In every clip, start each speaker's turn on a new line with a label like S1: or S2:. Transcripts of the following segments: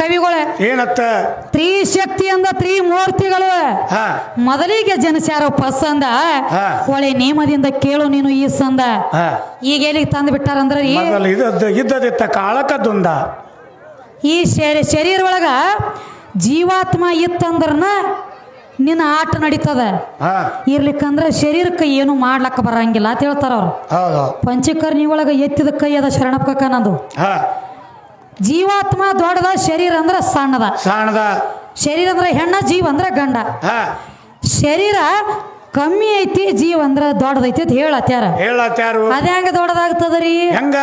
S1: ಕವಿಗಳು
S2: ಏನತ್ತ
S1: ತ್ರಿಶಕ್ತಿ ಅಂದ ತ್ರಿಮೂರ್ತಿಗಳು ಮೊದಲಿಗೆ ಜನಸ್ಯಾರ ಪಸಂದ ಒಳ್ಳೆ ನೇಮದಿಂದ ಕೇಳು ನೀನು ಈ ಸಂದ ಈಗ ಎಲ್ಲಿಗೆ ತಂದು ಬಿಟ್ಟಾರಂದ್ರ
S2: ಇದ್ದದಿತ್ತ ಕಾಳಕದ್ದುಂದ
S1: ಈ ಶರೀರ ಒಳಗ ಜೀವಾತ್ಮ ಇತ್ತಂದ್ರನ ನಿನ್ನ ಆಟ ನಡೀತದ ಇರ್ಲಿಕ್ಕಂದ್ರ ಶರೀರಕ್ಕೆ ಏನು ಮಾಡ್ಲಕ್ಕ ಬರಂಗಿಲ್ಲ ಅಂತ ಹೇಳ್ತಾರ ಅವ್ರು ಪಂಚಕರ್ಣಿ ಒಳಗ ಎತ್ತಿದ ಕೈ ಅದ ಶರಣಪ್ಪ ನಂದು ಜೀವಾತ್ಮ ದೊಡ್ಡದ ಶರೀರ ಅಂದ್ರ ಸಣ್ಣದ ಶರೀರ ಅಂದ್ರ ಹೆಣ್ಣ ಜೀವ ಅಂದ್ರ ಗಂಡ ಶರೀರ ಕಮ್ಮಿ ಐತಿ ಜೀವ ಅಂದ್ರ ದೊಡ್ಡದೈತಿ ಅಂತ ಹೇಳತ್ಯಾರ ಅದ ಹೆಂಗ ದೊಡ್ಡದಾಗ್ತದ್ರಿ ಹೆಂಗ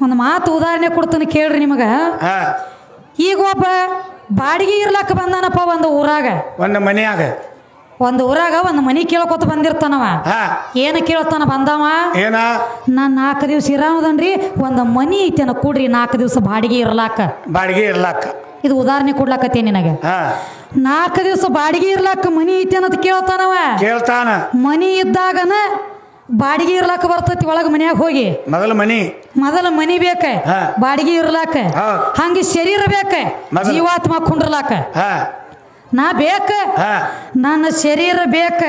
S1: ಒಂದು ಮಾತು ಉದಾಹರಣೆ ಕೊಡ್ತಾನೆ ಕೇಳ್ರಿ ನಿಮಗ ಈಗ ಒಬ್ಬ ಬಾಡಿಗೆ ಇರ್ಲಕ್ಕ ಬಂದಾನಪ್ಪ ಒಂದು ಊರಾಗ ಒಂದು ಮನಿ ಕೇಳ್ಕೊತ ಬಂದಿರ್ತಾನವ ಏನ ಕೇಳ್ತಾನ ಬಂದವ ನಾನ್ 4 ದಿವಸ ಇರಾಮದನ್ರಿ ಒಂದು ಮನಿ ಐತೇನ ಕೂಡ್ರಿ 4 ದಿವಸ ಬಾಡಿಗೆ ಇರ್ಲಾಕ ಇದು ಉದಾಹರಣೆ ಕೊಡ್ಲಾಕತ್ತೇ ನಿನಗೆ 4 ದಿವಸ ಬಾಡಿಗೆ ಇರ್ಲಾಕ ಮನಿ ಐತೇನ ಅಂತ ಕೇಳ್ತಾನ ಮನಿ ಇದ್ದಾಗನ ಬಾಡಿಗೆ ಇರ್ಲಾಕ ಬರ್ತೈತಿ ಒಳಗ ಮನ್ಯಾಗ ಹೋಗಿ ಮೊದಲ ಮನಿ ಬೇಕ ಬಾಡಿಗೆ ಇರ್ಲಾಕ ಹಂಗೆ ಶರೀರ ಬೇಕ ಜೀವಾತ್ಮ ಕುಂಡ್ರಲಾಕ ನಾ ಬೇಕ ನನ್ನ ಶರೀರ ಬೇಕ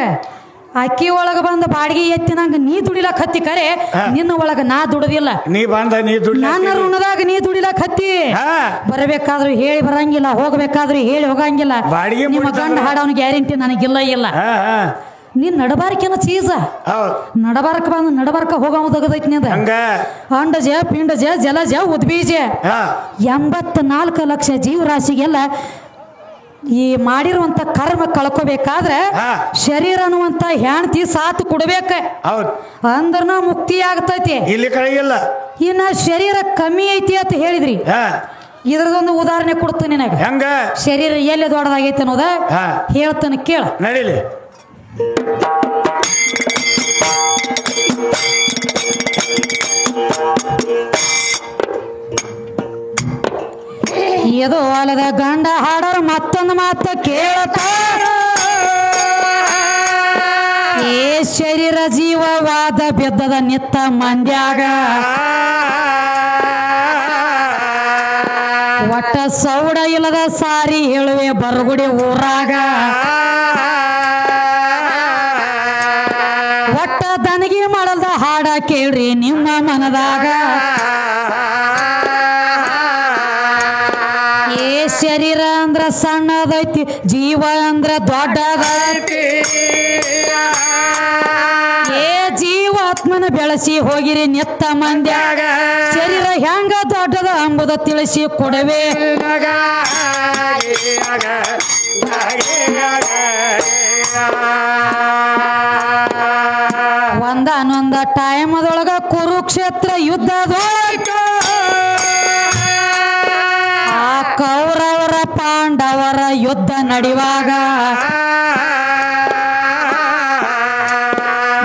S1: ಅಕ್ಕಿ ಒಳಗ ಬಂದ ಬಾಡಿಗೆ ಎತ್ತಿ ನಂಗ ನೀ ದುಡಿಲಾಕ ಹತ್ತಿ ಕರೆ ನಿನ್ನ ಒಳಗ ನಾ ದುಡದಿಲ್ಲ ನನ್ನ ಋಣದಾಗ ನೀ ದುಡಿಲಾಕ ಹತ್ತಿ ಬರಬೇಕಾದ್ರೂ ಹೇಳಿ ಬರಂಗಿಲ್ಲ ಹೋಗ್ಬೇಕಾದ್ರೂ ಹೇಳಿ ಹೋಗಂಗಿಲ್ಲ ನಿಮ್ಮ ಗಂಡ ಹಾಡವನ ಗ್ಯಾರಂಟಿ ನನಗಿಲ್ಲ ಇಲ್ಲ ನೀನ್ ನಡಬಾರಕೇನ ಚೀಸ ನಡಬಾರಕ ಬಂದ ನಡಬಾರಕ ಹೋಗದೈತಿ ನಿಂದ ಅಂಡಜ ಪಿಂಡಜ ಜಲಜ ಉದ್ಬೀಜ 84 ಲಕ್ಷ ಜೀವರಾಶಿಗೆಲ್ಲ ಈ ಮಾಡಿರುವಂತ ಕರ್ಮ ಕಳ್ಕೋಬೇಕಾದ್ರೆ ಶರೀರ ಅನ್ನುವಂತ ಹೆಣ್ತಿ ಸಾಥ್ ಕೊಡ್ಬೇಕ ಅಂದ್ರನ ಮುಕ್ತಿ ಆಗ್ತೈತಿ ಇನ್ನ ಶರೀರ ಕಮ್ಮಿ ಐತಿ ಅಂತ ಹೇಳಿದ್ರಿ ಇದ್ರದೊಂದು ಉದಾಹರಣೆ ಕೊಡ್ತೀನಿ ನಿನಗೆ ಶರೀರ ಎಲ್ಲಿ ದೊಡ್ಡದಾಗೈತಿ ಅನ್ನೋದ ಹೇಳ್ತಾನೆ ಕೇಳ
S2: ನಡೀಲಿ
S1: ಇದು ಹೊಲದ ಗಂಡ ಹಾಡೋರು ಮತ್ತೊಂದು ಮಾತು ಕೇಳತಾರ ಏ ಶರೀರ ಜೀವವಾದ ಬಿದ್ದದ ನಿತ್ತ ಮಂದ್ಯಾಗ ಒಟ್ಟ ಸೌಡ ಇಲ್ಲದ ಸಾರಿ ಹೇಳುವೆ ಬರಗುಡಿ ಊರಾಗ ಒಟ್ಟ ದನಗಿ ಮಾಡದ ಹಾಡ ಕೇಳ್ರಿ ನಿಮ್ಮ ಮನದಾಗ ಏ ಶರೀರ ಅಂದ್ರ ಸಣ್ಣದೈತಿ ಜೀವ ಅಂದ್ರ ದೊಡ್ಡದೈತಿ ಏ ಜೀವಾತ್ಮನ ಬೆಳೆಸಿ ಹೋಗಿರಿ ನಿತ್ತ ಮಂದ್ಯಾಗ ಶರೀರ ಹೆಂಗ ದೊಡ್ಡದ ಅಂಬುದ ತಿಳಿಸಿ ಕೊಡವೆ ಒಂದಾನೊಂದ ಟೈಮದೊಳಗ ಕುರುಕ್ಷೇತ್ರ ಯುದ್ಧದೊಳಗ ಆ ಕೌರವರ ಪಾಂಡವರ ಯುದ್ಧ ನಡೆಯುವಾಗ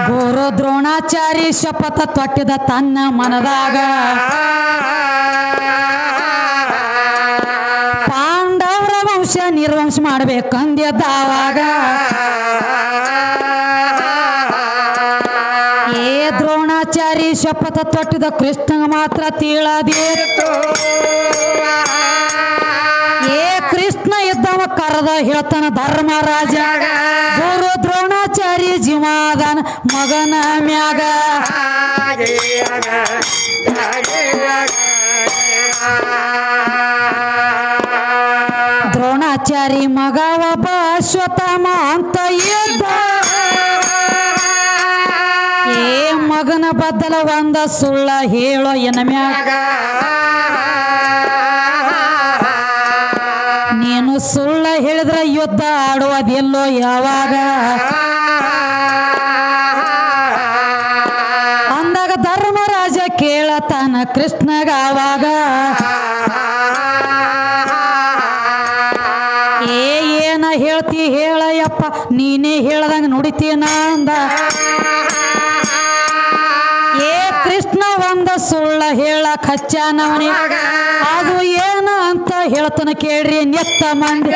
S1: ಗುರು ದ್ರೋಣಾಚಾರಿ ಶಪಥ ತೊಟ್ಟಿದ ತನ್ನ ಮನದಾಗ ಪಾಂಡವರ ವಂಶ ನಿರ್ವಂಶ ಮಾಡ್ಬೇಕಂದ್ಯದಾವಾಗ ಏ ದ್ರೋಣಾಚಾರಿ ಶಪಥ ತೊಟ್ಟಿದ ಕೃಷ್ಣ ಮಾತ್ರ ತೀಳದಿತ್ತು ಏ ಕೃಷ್ಣ ಇದ್ದವ ಕರೆದ ಹೇಳ್ತಾನ ಧರ್ಮರಾಜ ಗುರು ದ್ರೋಣಾಚಾರಿ ಜೀವಾದಾನ ಮಗನ ಮ್ಯಾಗ ದ್ರೋಣಾಚಾರಿ ಮಗ ಒಬ್ಬ ಅಶ್ವತ್ಥಾಮ ಅಂತ ಇದ್ದ ಏ ಮಗನ ಬದಲ ಒಂದ ಸುಳ್ಳ ಹೇಳೋ ಎನ ಮ್ಯಾಗ ನೀನು ಸುಳ್ಳ ಹೇಳಿದ್ರ ಯುದ್ಧ ಆಡುವುದೆಲ್ಲೋ ಯಾವಾಗ ಅಂದಾಗ ಧರ್ಮರಾಜ ಕೇಳತಾನ ಕೃಷ್ಣಗ ಆವಾಗ ಏನ ಹೇಳ್ತಿ ಹೇಳಯ್ಯಪ್ಪ ನೀನೇ ಹೇಳ್ದಂಗ ನುಡಿತೀನ ಅಂದ ಏ ಕೃಷ್ಣ ಒಂದ ಸುಳ್ಳ ಹೇಳಕ್ ಹಚ್ಚಾನವನಿ ಅದು ಏನ ಅಂತ ಹೇಳ್ತಾನ ಕೇಳ್ರಿ ನೆತ್ತ ಮಂದಿ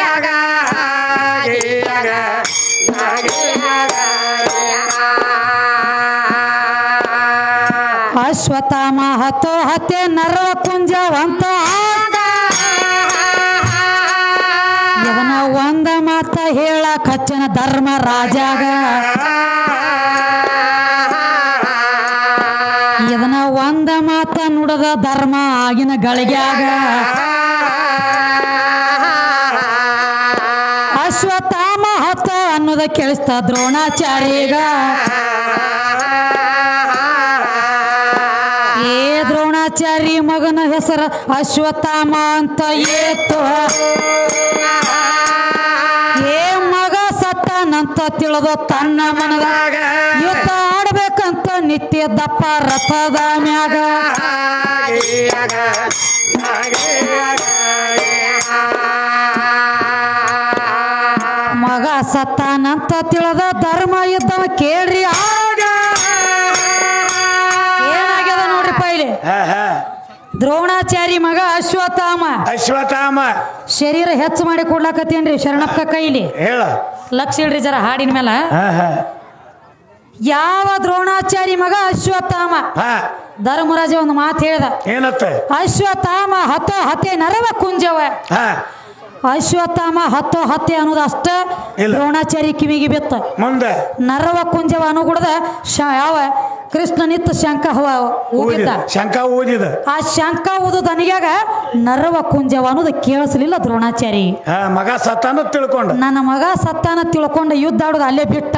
S1: ಅಶ್ವತ್ಥಾಮ ಹತ್ತೋ ಹತ್ತೆ ನರವ ಕುಂಜವಂತ ಒಂದ ಮಾತ ಹೇಳ ಕಚ್ಚನ ಧರ್ಮ ರಾಜಾಗ ಇದನ್ನ ಒಂದ ಮಾತ ನುಡದ ಧರ್ಮ ಆಗಿನ ಗಳಿಗ್ಯಾಗ ಅಶ್ವತ್ಥಾಮ ಹತ ಅನ್ನೋದ ಕೇಳಿಸ್ತ ದ್ರೋಣಾಚಾರ್ಯಗ ಏ ದ್ರೋಣಾಚಾರ್ಯ ಮಗನ ಹೆಸರ ಅಶ್ವತ್ಥಾಮ ಅಂತ ಏತು ಏ ಮಗ ಸತ್ತನಂತ ತಿಳಿದು ತನ್ನ ಮನದಾಗ ಯುದ್ಧ ಆಡ್ಬೇಕಂತ ನಿತ್ಯ ದಪ್ಪ ರಥದ ಮ್ಯಾಗ ಮಗ ಸತ್ತಾನಂತ ತಿಳಿದ ಧರ್ಮ ಯುದ್ಧ ಕೇಳ್ರಿ ಏನಾಗ್ಯದ ನೋಡ್ರಿ ಪೈಲಿ ದ್ರೋಣಾಚಾರಿ ಮಗ ಅಶ್ವತ್ಥಾಮ ಶರೀರ ಹೆಚ್ಚು ಮಾಡಿ ಕೊಡ್ಲಾಕತ್ತೇನ್ರಿ ಶರಣಪ್ಪ ಕೈಲಿ
S2: ಹೇಳ
S1: ಲಕ್ಷ ಇಡ್ರಿ ಜರ ಹಾಡಿನ ಮೇಲೆ ಯಾವ ದ್ರೋಣಾಚಾರಿ ಮಗ ಅಶ್ವತ್ಥಾಮ ಧರ್ಮರಾಜ ಒಂದು ಮಾತು ಹೇಳ್ದ
S2: ಏನತ್ತ
S1: ಅಶ್ವತ್ಥಾಮ ಹತೆ ನರವ ಕುಂಜವ ಅಶ್ವತ್ಥಾಮ ಹತ್ತೆ ಅನ್ನೋದು ಅಷ್ಟ ದ್ರೋಣಾಚಾರಿ ಕಿವಿಗೆ ಬಿತ್ತ
S2: ಮುಂದೆ
S1: ನರವ ಕುಂಜವ ಅನ್ನೋಗುಡ್ದ ಯಾವ ಕೃಷ್ಣ ನಿತ್ತ ಶಂಕ
S2: ಊದಿದ
S1: ಆ ಶಂಕ ಊದು ದನಿಗ್ಯಾಗ ನರವ ಕುಂಜವ ಅನ್ನೋದು ಕೇಳಿಸ್ಲಿಲ್ಲ ದ್ರೋಣಾಚಾರಿ
S2: ಮಗ ಸತ್ತಾನ ತಿಳ್ಕೊಂಡ
S1: ನನ್ನ ಮಗ ಸತ್ತಾನ ತಿಳ್ಕೊಂಡ ಯುದ್ಧ ಆಡೋದು ಅಲ್ಲೇ ಬಿಟ್ಟ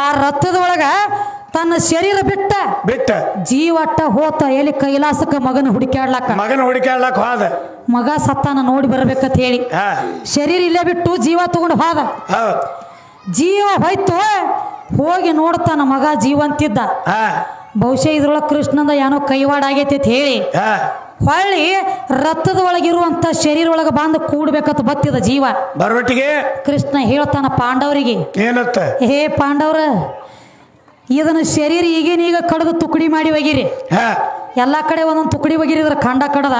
S1: ಆ ರಥದ ಒಳಗ ತನ್ನ ಶರೀರ ಬಿಟ್ಟ ಜೀವಟ್ಟ ಹೋತ ಎಲ್ಲಿ ಕೈಲಾಸಕ್ಕ ಮಗನ ಹುಡುಕ್ಯಾಡ್ಲಾಕ ಹೋದ ಮಗ ಸತ್ತಾನ ನೋಡಿ ಬರ್ಬೇಕಂತ ಹೇಳಿ ಶರೀರ ಇಲ್ಲೇ ಬಿಟ್ಟು ಜೀವ ತಗೊಂಡು ಹೋದ ಜೀವ ಹೋಯ್ತು ಹೋಗಿ ನೋಡ್ತಾನ ಮಗ ಜೀವಂತಿದ್ದ ಬಹುಶಃ ಇದ್ರೊಳಗ ಕೃಷ್ಣಂದ ಏನೋ ಕೈವಾಡ ಆಗೈತಿ ಅಂತ ಹೇಳಿ ಹೊಳ್ಳಿ ರಥದ ಒಳಗಿರುವಂತ ಶರೀರ ಒಳಗ ಬಂದು ಕೂಡ್ಬೇಕಂತ ಬತ್ತಿದ ಜೀವ
S2: ಬರವಟ್ಟಿಗೆ
S1: ಕೃಷ್ಣ ಹೇಳ್ತಾನ ಪಾಂಡವರಿಗೆ
S2: ಏನತ್ತ
S1: ಹೇ ಪಾಂಡವ್ರ ಇದನ್ನ ಶರೀರ ಈಗೇನೀಗ ಕಡದು ತುಕಡಿ ಮಾಡಿ ಒಗಿರಿ ಎಲ್ಲಾ ಕಡೆ ಒಂದೊಂದು ತುಕಡಿ ಒಗಿರಿದ್ರ ಖಂಡ ಕಡದ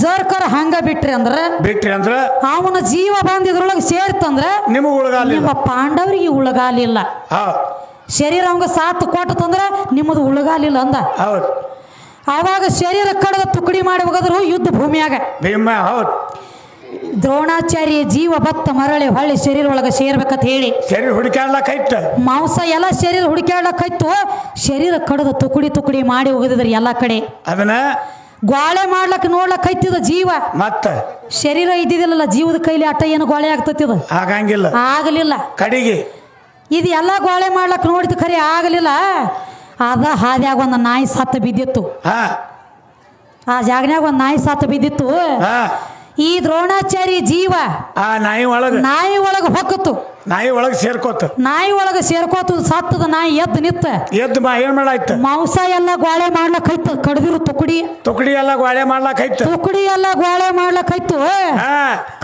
S1: ಜರ್ಕರ ಹಂಗ ಬಿಟ್ರಿ ಅಂದ್ರ ಅವನ ಜೀವ ಬಂದ ಇದ್ರೊಳಗ ಸೇರ್ತಂದ್ರ ನಿಮ್ಮ ಪಾಂಡವರಿಗೆ ಉಳಗಾಲಿಲ್ಲ ಶರೀರ ಅವಂಗ ಸಾತ್ ಕೊಟ್ಟಂದ್ರ ನಿಮ್ಮದು ಉಳಗಾಲಿಲ್ಲ ಅಂದ ಅವಾಗ ಶರೀರ ಕಡದ ತುಕಡಿ ಮಾಡಿ ಹೋಗದ್ರು ಯುದ್ಧ ಭೂಮಿಯಾಗ ದ್ರೋಣಾಚಾರ್ಯ ಜೀವ ಬತ್ತ ಮರಳಿ ಹೊಳ್ಳಿ ಶರೀರ ಒಳಗ ಸೇರ್ಬೇಕಂತ ಹೇಳಿ
S2: ಶರೀರ ಹುಡುಕ್ಯಾಡ್ಲಾಕೈತ
S1: ಮಾಂಸ ಎಲ್ಲ ಶರೀರ ಹುಡುಕ್ಯಾಡ್ಲಾಕೈತು ಶರೀರ ಕಡದ ತುಕಡಿ ಮಾಡಿ ಹೋಗಿದ್ರಿ ಎಲ್ಲಾ ಕಡೆ
S2: ಅದನ್ನ
S1: ಗ್ವಾಳೆ ಮಾಡ್ಲಕ್ ನೋಡ್ಲಕ್ಕೈತಿದ ಜೀವ
S2: ಮತ್ತ
S1: ಶರೀರ ಇದ್ದಿದ್ದಿಲ್ಲ ಜೀವದ ಕೈಲಿ ಅಟ್ಟ ಏನು ಗ್ವಾಳೆ ಆಗ್ತತಿದ ಆಗಲಿಲ್ಲ
S2: ಕಡೆಗೆ
S1: ಇದು ಎಲ್ಲ ಗ್ವಾಳೆ ಮಾಡ್ಲಕ್ ನೋಡಿದ ಖರೆ ಆಗಲಿಲ್ಲ ಅದ ಹಾದ್ಯಾಗ ಒಂದು ನಾಯಿ ಸತ್ತ ಬಿದ್ದಿತ್ತು ಆ ಜಾಗನ್ಯಾಗ ಒಂದು ನಾಯಿ ಸತ್ತ ಬಿದ್ದಿತ್ತು ಈ ದ್ರೋಣಾಚಾರ್ಯ ಜೀವ
S2: ನಾಯಿ
S1: ಒಳಗ ಹೊಕ್ಕತ್ತು
S2: ನಾಯಿ ಒಳಗ
S1: ಸೇರ್ಕೋತ ಸತ್ತದ ನಾಯಿ ಎದ್ದು ನಿತ್ತ
S2: ಏನ್ ಮಾಡಾಯ್ತು
S1: ಮಾಂಸ ಎಲ್ಲ ಗ್ವಾಳೆ ಮಾಡ್ಲಕ್ಕೈತು ಕಡ್ದಿರು
S2: ತುಕಡಿ ಎಲ್ಲ ಗ್ವಾಳೆ
S1: ಮಾಡ್ಲಕ್ಕೈತು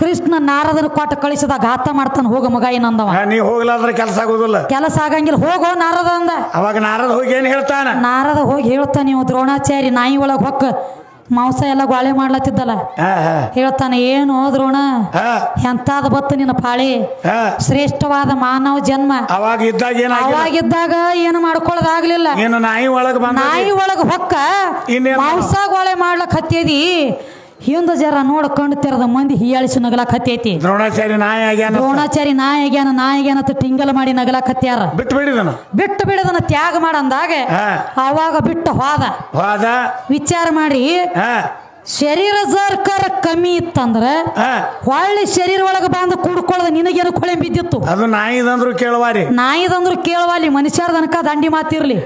S1: ಕೃಷ್ಣ ನಾರದನ ಕೊಟ್ಟ ಕಳಿಸಿದ ಘಾತ ಮಾಡ್ತಾನ ಹೋಗ ಮಗ ಏನಂದವ
S2: ನೀ ಹೋಗ್ಲಾದ್ರೆ
S1: ಕೆಲಸ ಆಗಂಗಿಲ್ಲ ಹೋಗೋ ನಾರದ ಅಂದ
S2: ಅವಾಗ ನಾರದ ಹೋಗಿ ಏನ್ ಹೇಳ್ತಾನ
S1: ನಾರದ ಹೋಗಿ ಹೇಳ್ತಾನ ನೀವು ದ್ರೋಣಾಚಾರಿ ನಾಯಿ ಒಳಗ ಹೊಕ್ಕ ಮಾಂಸ ಎಲ್ಲ ಗ್ವಾಳೆ ಮಾಡ್ಲತ್ತಿದ್ದಲ್ಲ ಹೇಳ್ತಾನೆ ಏನು ದ್ರೋಣ ಎಂತಾದ ಬತ್ತ ನಿನ್ನ ಪಾಳಿ ಶ್ರೇಷ್ಠವಾದ ಮಾನವ ಜನ್ಮ ಅವಾಗಿದ್ದಾಗ ಏನು ಮಾಡ್ಕೊಳ್ಳೋದಾಗ್ಲಿಲ್ಲ ನಾಯಿ ಒಳಗ ಹೊಕ್ಕ ಮಾಂಸ ಗ್ವಾಳೆ ಮಾಡ್ಲಕ್ ಹತ್ತೇದಿ ಹಿಂದ ಜರ ನೋಡ್ಕೊಂಡು ತೆರದ ಮಂದಿ ಹೀಯಾಳಿಸಿ ನಗಲಾಕ್ ಹತ್ತೈತಿ
S2: ದ್ರೋಣಾಚಾರಿ
S1: ನಾಯಿ ಆಗ್ಯಾನ ಟಿಂಗಲ್ ಮಾಡಿ ನಗಲಾಕ್ ಹತ್ಯಾರ ಬಿಟ್ಟು ಬಿಡದನ ತ್ಯಾಗ ಮಾಡಂದಾಗ ಅವಾಗ ಬಿಟ್ಟು ಹೋದ ವಿಚಾರ ಮಾಡಿ ಶರೀರ ಜರ್ಕರ ಕಮ್ಮಿ ಇತ್ತಂದ್ರ ಹೊಳ್ಳಿ ಶರೀರ ಒಳಗ ಬಂದು ಕುಡ್ಕೊಳ್ಳದ ನಿನಗೇನು ಕೊಳೆ ಬಿದ್ದಿತ್ತು
S2: ಅದು ನಾಯಿದಂದ್ರು
S1: ಕೇಳವಾಲಿ ಮನುಷ್ಯರ ತನಕ ದಂಡಿ ಮಾತಿರ್ಲಿ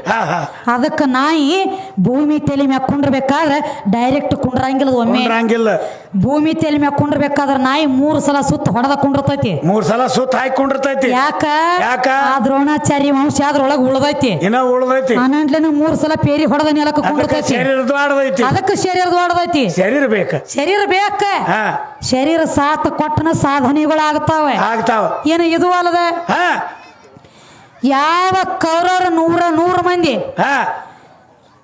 S1: ಅದಕ್ಕ ನಾಯಿ ಭೂಮಿ ತಲೆ ಮ್ಯಾಗ ಕುಂಡ್ರಬೇಕಾದ್ರೆ ಡೈರೆಕ್ಟ್ ಕುಂಡ್ರಂಗಿಲ್ಲ ಒಮ್ಮೆ ಭೂಮಿ ತಲೆ ಮ್ಯಾಗ ಕುಂಡ್ರಬೇಕಾದ್ರೆ ನಾಯಿ 3 ಸಲ ಸುತ್ತ ಹೊಡೆದ ಕುಂಡಿರ್ತೈತಿ
S2: 3 ಸಲ ಸುತ್ತ ಹಾಕಿ
S1: ಯಾಕ ಆ ದ್ರೋಣಾಚಾರ್ಯ ವಂಶ ಅದ್ರೊಳಗ ಉಳ್ದೈತಿ ಅನಂಟ್ಲೇನ 3 ಸಲ ಪೇರಿ ಹೊಡೆದ ನೆಲಕ್ಕೆ ಕುಂಡಿರ್ತೈತಿ ಅದಕ್ಕೆ ಶರೀರ ದೊಡ್ಡದೈತಿ ಶರೀರ ಬೇಕ ಶರೀರ ಸಾತ್ ಕೊಟ್ಟನ ಸಾಧನೆಗಳಾಗ್ತಾವ ಏನ ಇದು ಅಲ್ಲದ ಯಾವ ಕೌರವರು 100 ಮಂದಿ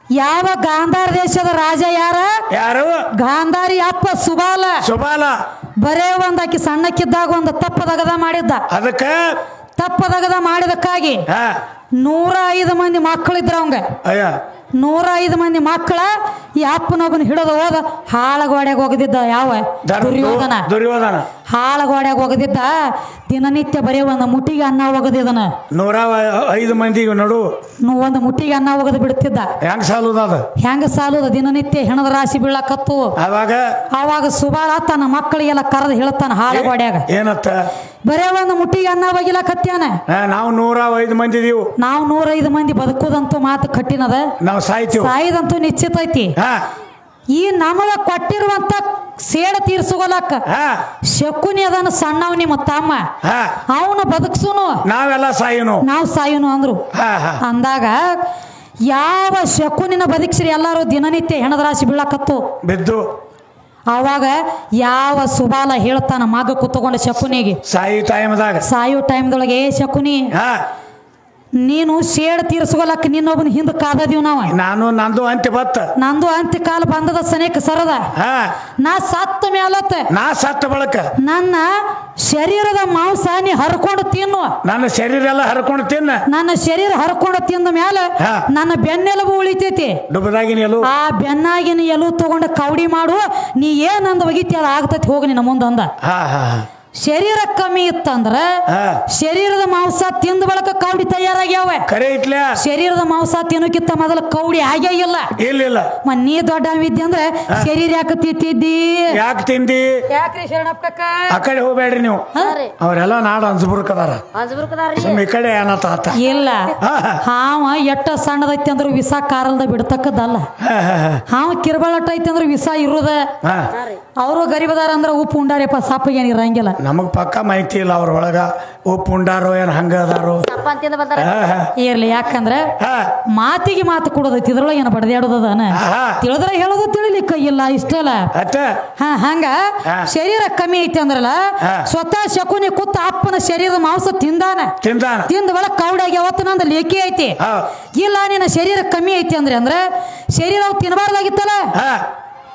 S1: ಯಾವ ಗಾಂಧಾರ ದೇಶದ ರಾಜ ಯಾರು ಗಾಂಧಾರಿ ಅಪ್ಪ ಸುಬಾಲ ಬರೇ ಒಂದಾಕಿ ಸಣ್ಣಕ್ಕಿದ್ದಾಗ ಒಂದು ತಪ್ಪದಗದ ಮಾಡಿದ್ದ
S2: ಅದಕ್ಕೆ
S1: ತಪ್ಪದಗದ ಮಾಡಿದಕ್ಕಾಗಿ 105 ಮಂದಿ ಮಕ್ಕಳಿದ್ರ ಅವಂಗ 105 ಮಂದಿ ಮಕ್ಕಳ ಈ ಅಪ್ಪನೊಬ್ಬನ ಹಿಡಿದು ಹೋದ ಹಾಳಗೋಡ್ಯಾಗ ಹೋಗದಿದ್ದ ಯಾವ
S2: ದುರ್ಯೋಧನ
S1: ಹಾಳಗೋಡ್ಯಾಗ ಹೋಗದಿದ್ದ ದಿನನಿತ್ಯ ಬರೀ ಒಂದು ಮುಟ್ಟಿಗೆ ಅನ್ನ ಹೋಗದಿದನ
S2: 105 ಮಂದಿ ನಡು
S1: ಒಂದು ಮುಟ್ಟಿಗೆ ಅನ್ನ ಹೋಗದ್ ಬಿಡ್ತಿದ್ದ. ಹೆಂಗ ಸಾಲುದ ದಿನನಿತ್ಯ ಹೆಣದ ರಾಶಿ ಬೀಳಕತ್ತು. ಅವಾಗ ಸುಬಾಳ ತನ್ನ ಮಕ್ಕಳಿಗೆಲ್ಲ ಕರೆದು ಹೇಳ್ತಾನ ಹಾಳಗೋಡ್ಯಾಗ
S2: ಏನತ್ತ
S1: ಬರೇ ಒಂದು ಮುಟ್ಟಿಗೆ ಅನ್ನ ಬಗಿಲಕತ್ಯಾನ.
S2: ನಾವು 105 ಮಂದಿ ಇದೀವಿ,
S1: ನಾವು 105 ಮಂದಿ ಬದುಕುದಂತೂ ಮಾತು ಕಟ್ಟಿನದ,
S2: ನಾವು
S1: ಸಾಯ್ದಂತೂ ನಿಶ್ಚಿತ ಐತಿ. ಈ ನಮಗ ಕೊಟ್ಟಿರುವಂತ ಸೇಡ ತೀರ್ಸುಗೊಲಕ್ಕ ಶಕುನಿ ಅದನ್ನ ಸಣ್ಣವ್ ನಿಮ್ಮ ತಮ್ಮ ಅವನ ಬದುಕ್ಸುನು ನಾವು ಸಾಯುನು ಅಂದ್ರು. ಅಂದಾಗ ಯಾವ ಶಕುನಿನ ಬದುಕ್ಸ್ರಿ ಎಲ್ಲಾರು ದಿನನಿತ್ಯ ಹೆಣದ ರಾಶಿ ಬೀಳಕತ್ತು
S2: ಬಿದ್ದು.
S1: ಅವಾಗ ಯಾವ ಸುಬಾಲ ಹೇಳ್ತಾನ ಮಗ ಕುತ್ಕೊಂಡ ಶಕುನಿಗೆ ಸಾಯೋ ಟೈಮ್ದೊಳಗೆ ಶಕುನಿ ನೀನು ಸೇಡ್ ತೀರ್ಸ್ಕೊಲಕ್ಕ ನಿನ್ನೊಬ್ಬನ ಹಿಂದ ಕಾದದೀವ್ ನಾವು.
S2: ನಂದು
S1: ಅಂತ್ಯ ಕಾಲ ಬಂದದ ಸನೇಕ ಸರದ ನಾ ಸತ್ತ ಮೇಲತ್ತ
S2: ಸತ್ತ ಬಳಕ
S1: ನನ್ನ ಶರೀರದ ಮಾಂಸ ನೀ ಹರ್ಕೊಂಡು ತಿನ್ನು.
S2: ನನ್ನ ಶರೀರ ಎಲ್ಲ ಹರ್ಕೊಂಡು ತಿನ್ನ.
S1: ನನ್ನ ಶರೀರ ಹರ್ಕೊಂಡು ತಿಂದ ಮ್ಯಾಲ ನನ್ನ ಬೆನ್ನೆಲುಬು ಉಳಿತೈತಿ. ಆ ಬೆನ್ನಾಗಿನ ಎಲು ತಗೊಂಡ ಕವಡಿ ಮಾಡು, ನೀ ಏನಂದ ಒಗಿತಿ ಅದ ಆಗ್ತೈತಿ ಹೋಗಿ ನಿನ್ನ ಮುಂದ ಅಂದ. ಶರೀರ ಕಮ್ಮಿ ಇತ್ತಂದ್ರ ಶರೀರದ ಮಾಂಸ ತಿಂದ ಬಳಕ ಕೌಡಿ ತಯಾರಾಗ್ಯಾವ. ಶರೀರದ ಮಾಂಸ ತಿನ್ನೋಕ್ಕಿಂತ ಮೊದಲ ಕೌಡಿ ಆಗೇ ಇಲ್ಲ. ನೀ ದೊಡ್ಡ ವಿದ್ಯೆ ಅಂದ್ರೆ ಶರೀರ ಯಾಕೆ ತಿಂತಿದ್ದಿ?
S2: ಯಾಕೆ ತಿಂದಿ?
S1: ಯಾಕ್ರಿ ಶರಣಪ್ಪ
S2: ಆ ಕಡೆ ಹೋಗ್ಬೇಡ್ರಿ ನೀವು, ಅವರೆಲ್ಲ ನಾಡು ಅನ್ಸ್ಬುರ್ಕದಾರ ಈ ಕಡೆ ಏನತ್ತ
S1: ಇಲ್ಲ. ಹಾವ ಎಟ್ಟ ಸಣ್ಣದೈತಿ ಅಂದ್ರ ವಿಷ ಕಾರಲ್ದ ಬಿಡ್ತಕ್ಕದಲ್ಲ. ಹಾವ ಕಿರ್ಬಳಟ್ಟ ಐತಿ ಅಂದ್ರ ವಿಷ ಇರುದ. ಅವರು ಗರೀಬದಾರ ಅಂದ್ರ ಉಪ್ಪು ಉಂಡಾರಪ್ಪ, ಸಾಪಿಗೇನ್ ಇರಂಗಿಲ್ಲ.
S2: ನಮಗ್ ಪಕ್ಕ ಮಾಹಿತಿ ಇಲ್ಲ ಅವ್ರ ಒಳಗ ಉಪ್ಪು ಉಂಡಾರೋ ಏನ್ ಹಂಗ ಅದಾರೋ
S1: ಇರ್ಲಿ. ಯಾಕಂದ್ರ ಮಾತಿಗೆ ಮಾತು ಕೊಡೋದೈತಿ, ಇದ್ರೊಳಗ ಏನ ಬಡದಾಡೋದನ ತಿಳಿದ್ರ ಹೇಳೋದು ತಿಳಿಲಿಕ್ಕ ಇಲ್ಲ ಇಷ್ಟಲ್ಲ. ಹಂಗ ಶರೀರ ಕಮ್ಮಿ ಐತಿ ಅಂದ್ರಲ್ಲ, ಸ್ವತಃ ಶಕುನಿ ಕೂತ ಅಪ್ಪನ ಶರೀರದ ಮಾಂಸ ತಿಂದ ಒಳಗ ಕೌಡಾಗಿ ಅವತ್ತು ನಂದು ಲೇಖಿ ಐತಿ. ಇಲ್ಲ ನಿನ್ನ ಶರೀರ ಕಮ್ಮಿ ಐತಿ ಅಂದ್ರೆ ಶರೀರ ತಿನ್ನಬಾರ್ದಾಗಿತ್ತಲ್ಲ,